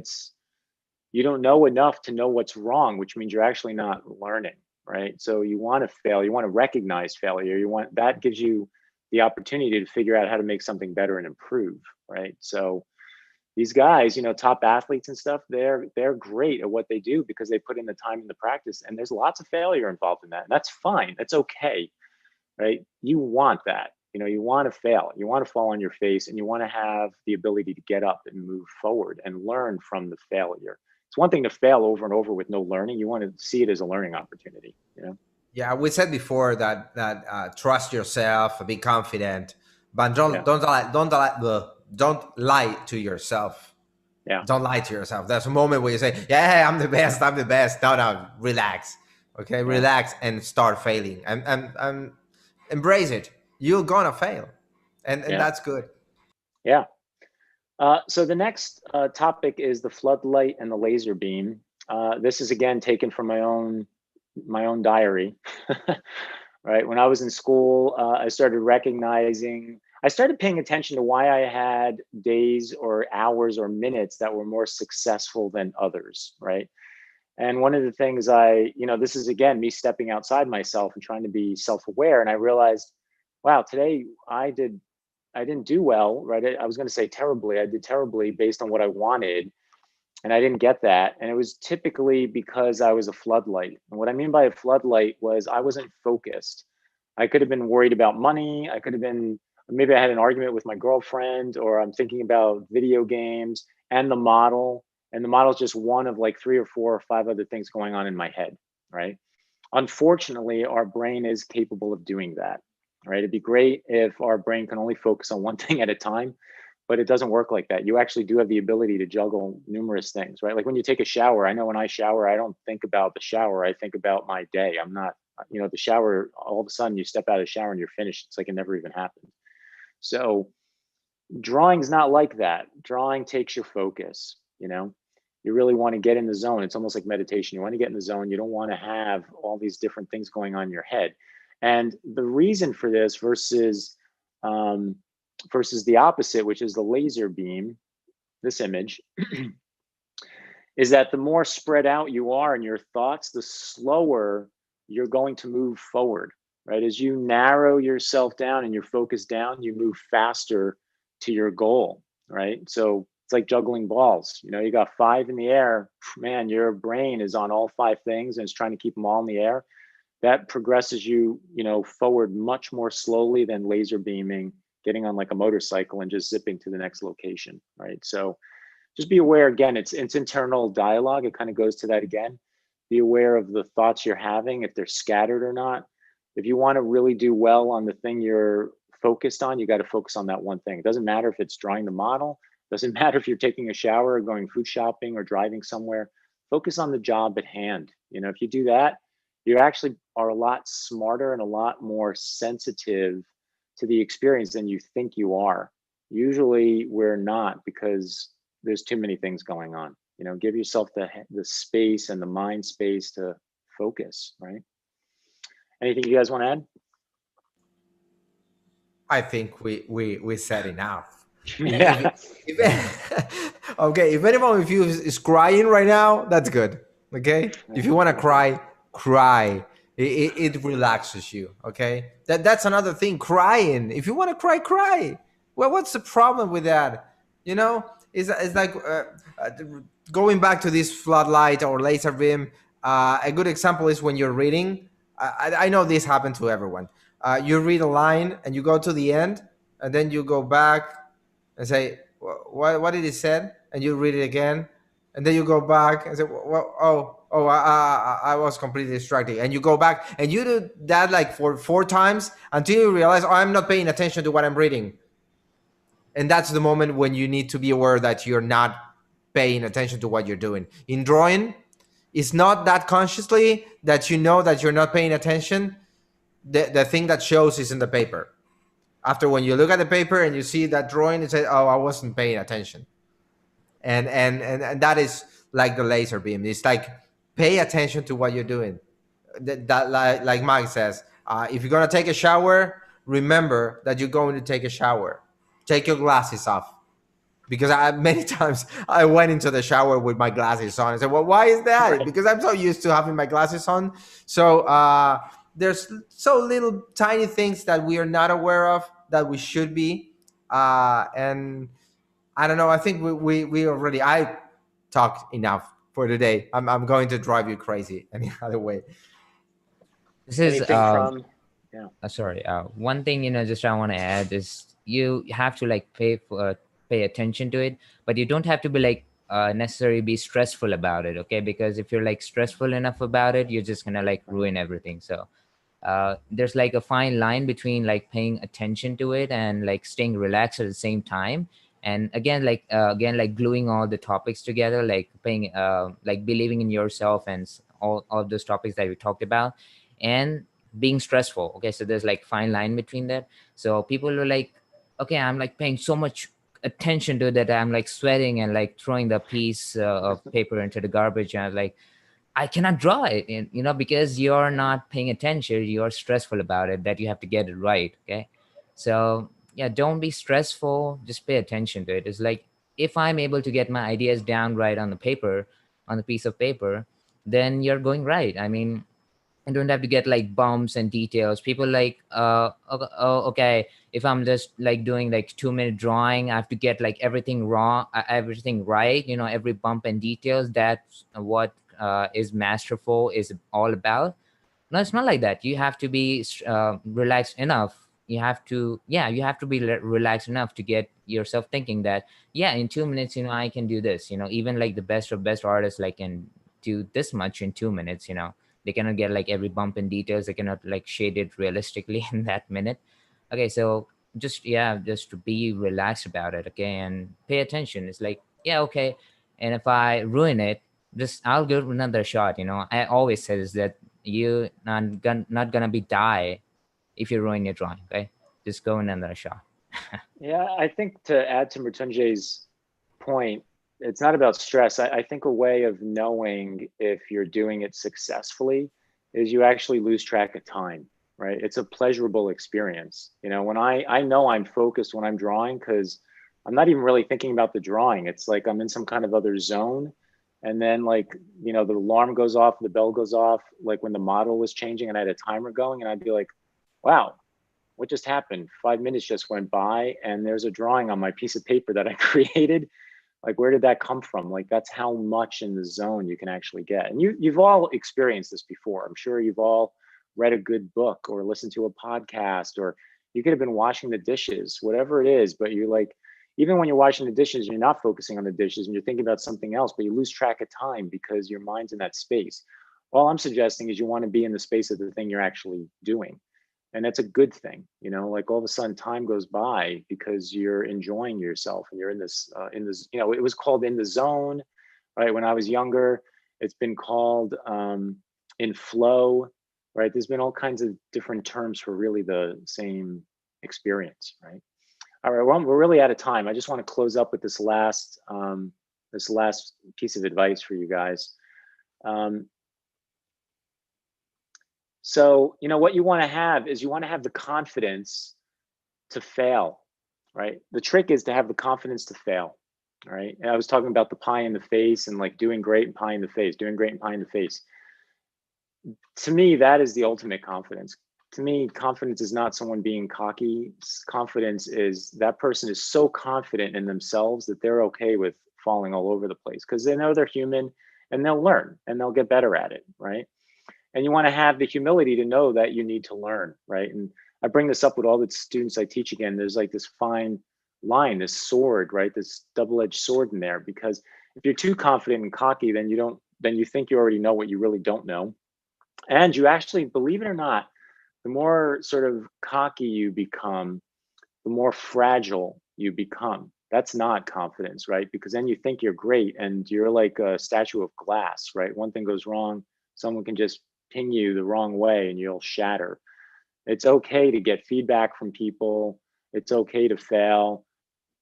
you don't know enough to know what's wrong, which means you're actually not learning, right? So you want to fail. You want to recognize failure. That gives you the opportunity to figure out how to make something better and improve, right? So these guys, top athletes and stuff, they're great at what they do because they put in the time and the practice, and there's lots of failure involved in that. And that's fine. That's okay, right? You want that. You want to fail. You want to fall on your face, and you want to have the ability to get up and move forward and learn from the failure. It's one thing to fail over and over with no learning. You want to see it as a learning opportunity, Yeah, we said before that trust yourself, be confident, but don't lie to yourself. Yeah. Don't lie to yourself. There's a moment where you say, "Yeah, I'm the best. I'm the best." No, relax. Okay, relax and start failing, and embrace it. You're gonna fail, and that's good. Yeah. So the next topic is the floodlight and the laser beam. This is again taken from my own diary. Right, when I was in school, I started paying attention to why I had days or hours or minutes that were more successful than others. Right, and one of the things this is again me stepping outside myself and trying to be self-aware, and I realized, wow, today I didn't do well, right? I was going to say terribly. I did terribly based on what I wanted, and I didn't get that. And it was typically because I was a floodlight. And what I mean by a floodlight was I wasn't focused. I could have been worried about money. I could have been, maybe I had an argument with my girlfriend, or I'm thinking about video games and the model. And the model is just one of like 3 or 4 or 5 other things going on in my head, right? Unfortunately, our brain is capable of doing that, right? It'd be great if our brain can only focus on one thing at a time, but it doesn't work like that. You actually do have the ability to juggle numerous things, right? Like when you take a shower, I know when I shower, I don't think about the shower. I think about my day. I'm not, the shower, all of a sudden you step out of the shower and you're finished. It's like it never even happened. So drawing's not like that. Drawing takes your focus, you really want to get in the zone. It's almost like meditation. You want to get in the zone. You don't want to have all these different things going on in your head. And the reason for this versus the opposite, which is the laser beam, this image, is that the more spread out you are in your thoughts, the slower you're going to move forward, right? As you narrow yourself down and your focus down, you move faster to your goal, right? So it's like juggling balls. You got 5 in the air, man, your brain is on all 5 things and it's trying to keep them all in the air. That progresses you, forward much more slowly than laser beaming, getting on like a motorcycle and just zipping to the next location, right? So just be aware, again, it's internal dialogue. It kind of goes to that again. Be aware of the thoughts you're having, if they're scattered or not. If you want to really do well on the thing you're focused on, you got to focus on that one thing. It doesn't matter if it's drawing the model, doesn't matter if you're taking a shower or going food shopping or driving somewhere. Focus on the job at hand. If you do that, you actually are a lot smarter and a lot more sensitive to the experience than you think you are. Usually we're not, because there's too many things going on. Give yourself the space and the mind space to focus, right? Anything you guys want to add? I think we said enough. Yeah. Okay, if anyone of you is crying right now, that's good. Okay, if you want to cry. It relaxes you. Okay, that's another thing. Crying. If you want to cry. Well, what's the problem with that? It's like going back to this floodlight or laser beam. A good example is when you're reading. I know this happened to everyone. You read a line and you go to the end, and then you go back and say, what did it say? And you read it again, and then you go back and say, I was completely distracted. And you go back and you do that like for 4 times until you realize, I'm not paying attention to what I'm reading. And that's the moment when you need to be aware that you're not paying attention to what you're doing. In drawing, it's not that consciously that you know that you're not paying attention. The thing that shows is in the paper. After when you look at the paper and you see that drawing, you say, oh, I wasn't paying attention. And that is like the laser beam. It's like, pay attention to what you're doing. That like Mike says, if you're going to take a shower, remember that you're going to take a shower. Take your glasses off. Because many times I went into the shower with my glasses on. I said, well, why is that? Right. Because I'm so used to having my glasses on. So there's so little tiny things that we are not aware of that we should be. And I don't know. I think we already, I talked enough for today. I'm going to drive you crazy any other way. This is Anything from, yeah. Sorry. One thing, just I want to add is you have to like pay attention to it, but you don't have to be like necessarily be stressful about it. Okay. Because if you're like stressful enough about it, you're just going to like ruin everything. So there's like a fine line between like paying attention to it and like staying relaxed at the same time. And again, like gluing all the topics together, like paying, like believing in yourself and all of those topics that we talked about, and being stressful. Okay, so there's like fine line between that. So people are like, okay, I'm like paying so much attention to it that I'm like sweating and like throwing the piece of paper into the garbage, and I'm like, I cannot draw it, you know, because you're not paying attention. You're stressful about it, that you have to get it right. Okay. So yeah, don't be stressful. Just pay attention to it. It's like, if I'm able to get my ideas down right on the paper, on the piece of paper, then you're going right. I mean, I don't have to get like bumps and details. People like, okay, if I'm just like doing like 2-minute drawing, I have to get like everything wrong, everything right, you know, every bump and details. That's what is masterful is all about. No, it's not like that. You have to be relaxed enough. You have to, yeah, you have to be relaxed enough to get yourself thinking that, yeah, in 2 minutes, you know, I can do this. You know, even like the best of best artists like can do this much in 2 minutes. You know, they cannot get like every bump in details. They cannot like shade it realistically in that minute. Okay, so just, yeah, just to be relaxed about it. Okay, and pay attention. It's like, yeah, okay, and if I ruin it, just I'll give it another shot. You know, I always say is that you not gonna be die if you ruin your drawing. Okay, just go another shot. Yeah, I think to add to Mrityunjay's point, it's not about stress. I think a way of knowing if you're doing it successfully is you actually lose track of time, right? It's a pleasurable experience. You know, when I know I'm focused when I'm drawing, because I'm not even really thinking about the drawing. It's like I'm in some kind of other zone. And then like, you know, the alarm goes off, the bell goes off, like when the model was changing and I had a timer going, and I'd be like, wow, what just happened? 5 minutes just went by and there's a drawing on my piece of paper that I created. Like, where did that come from? Like, that's how much in the zone you can actually get. And you've all experienced this before. I'm sure you've all read a good book or listened to a podcast, or you could have been washing the dishes, whatever it is. But you're like, even when you're washing the dishes, you're not focusing on the dishes and you're thinking about something else, but you lose track of time because your mind's in that space. All I'm suggesting is you want to be in the space of the thing you're actually doing. And that's a good thing, you know, like all of a sudden time goes by because you're enjoying yourself and you're in this, you know, it was called in the zone, right? When I was younger, it's been called in flow, right? There's been all kinds of different terms for really the same experience, right? All right, well, we're really out of time. I just want to close up with this last piece of advice for you guys. So, you know, what you want to have is you want to have the confidence to fail, right? The trick is to have the confidence to fail, right? And I was talking about the pie in the face and like doing great and pie in the face, doing great and pie in the face. To me, that is the ultimate confidence. To me, confidence is not someone being cocky. Confidence is that person is so confident in themselves that they're okay with falling all over the place because they know they're human and they'll learn and they'll get better at it, right? And you want to have the humility to know that you need to learn, right? And I bring this up with all the students I teach again. There's like this fine line, this sword, right? This double-edged sword in there, because if you're too confident and cocky, then you think you already know what you really don't know. And you actually, believe it or not, the more sort of cocky you become, the more fragile you become. That's not confidence, right? Because then you think you're great and you're like a statue of glass, right? One thing goes wrong, someone can just ping you the wrong way and you'll shatter. It's okay to get feedback from people. It's okay to fail.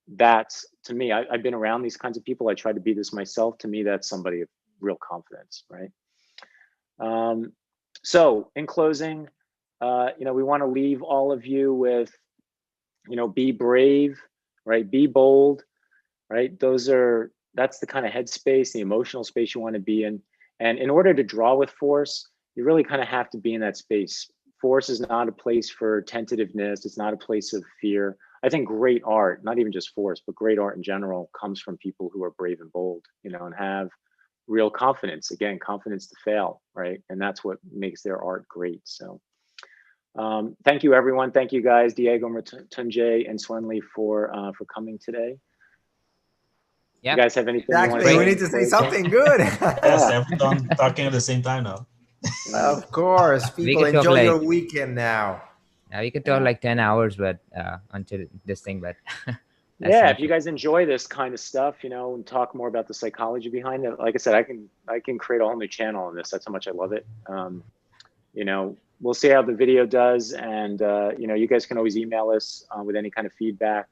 That's, to me, I've been around these kinds of people. I try to be this myself. To me, that's somebody of real confidence, right? So in closing, you know, we want to leave all of you with, you know, be brave, right? Be bold, right? That's the kind of headspace, the emotional space you want to be in. And in order to draw with force, you really kind of have to be in that space. Force is not a place for tentativeness. It's not a place of fear. I think great art, not even just force, but great art in general, comes from people who are brave and bold, you know, and have real confidence. Again, confidence to fail, right? And that's what makes their art great. So thank you, everyone. Thank you, guys, Diego, Mrityunjay, and Swenli for coming today. Yeah. You guys have anything? Exactly. We need to say something good. Yes, everyone talking at the same time now. Of course, people enjoy like, your weekend now. Now we could talk like 10 hours, but until this thing, but yeah, if you guys enjoy this kind of stuff, you know, and talk more about the psychology behind it, like I said, I can create a whole new channel on this. That's how much I love it. You know, we'll see how the video does, and you know, you guys can always email us with any kind of feedback.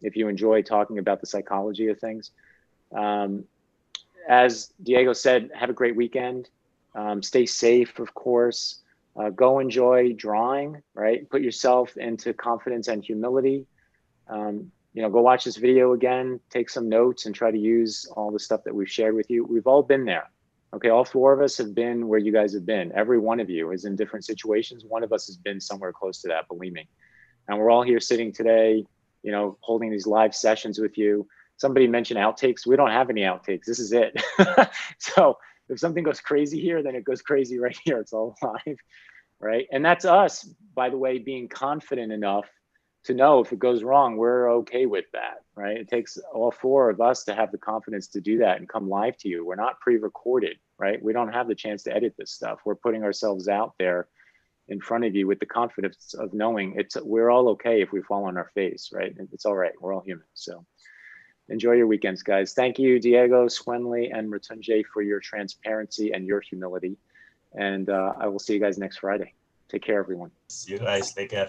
if you enjoy talking about the psychology of things. As Diego said, have a great weekend. Stay safe, of course. Go enjoy drawing, right? Put yourself into confidence and humility. You know, go watch this video again, take some notes, and try to use all the stuff that we've shared with you. We've all been there. Okay, all four of us have been where you guys have been. Every one of you is in different situations. One of us has been somewhere close to that, believe me. And we're all here sitting today, you know, holding these live sessions with you. Somebody mentioned outtakes. We don't have any outtakes. This is it. So if something goes crazy here, then it goes crazy right here. It's all live, right? And that's us, by the way, being confident enough to know if it goes wrong, we're okay with that, right? It takes all four of us to have the confidence to do that and come live to you. We're not pre-recorded, right? We don't have the chance to edit this stuff. We're putting ourselves out there in front of you with the confidence of knowing we're all okay if we fall on our face, right? It's all right. We're all human. So enjoy your weekends, guys. Thank you, Diego, Swenley, and Rotunje for your transparency and your humility. And I will see you guys next Friday. Take care, everyone. See you guys. Take care.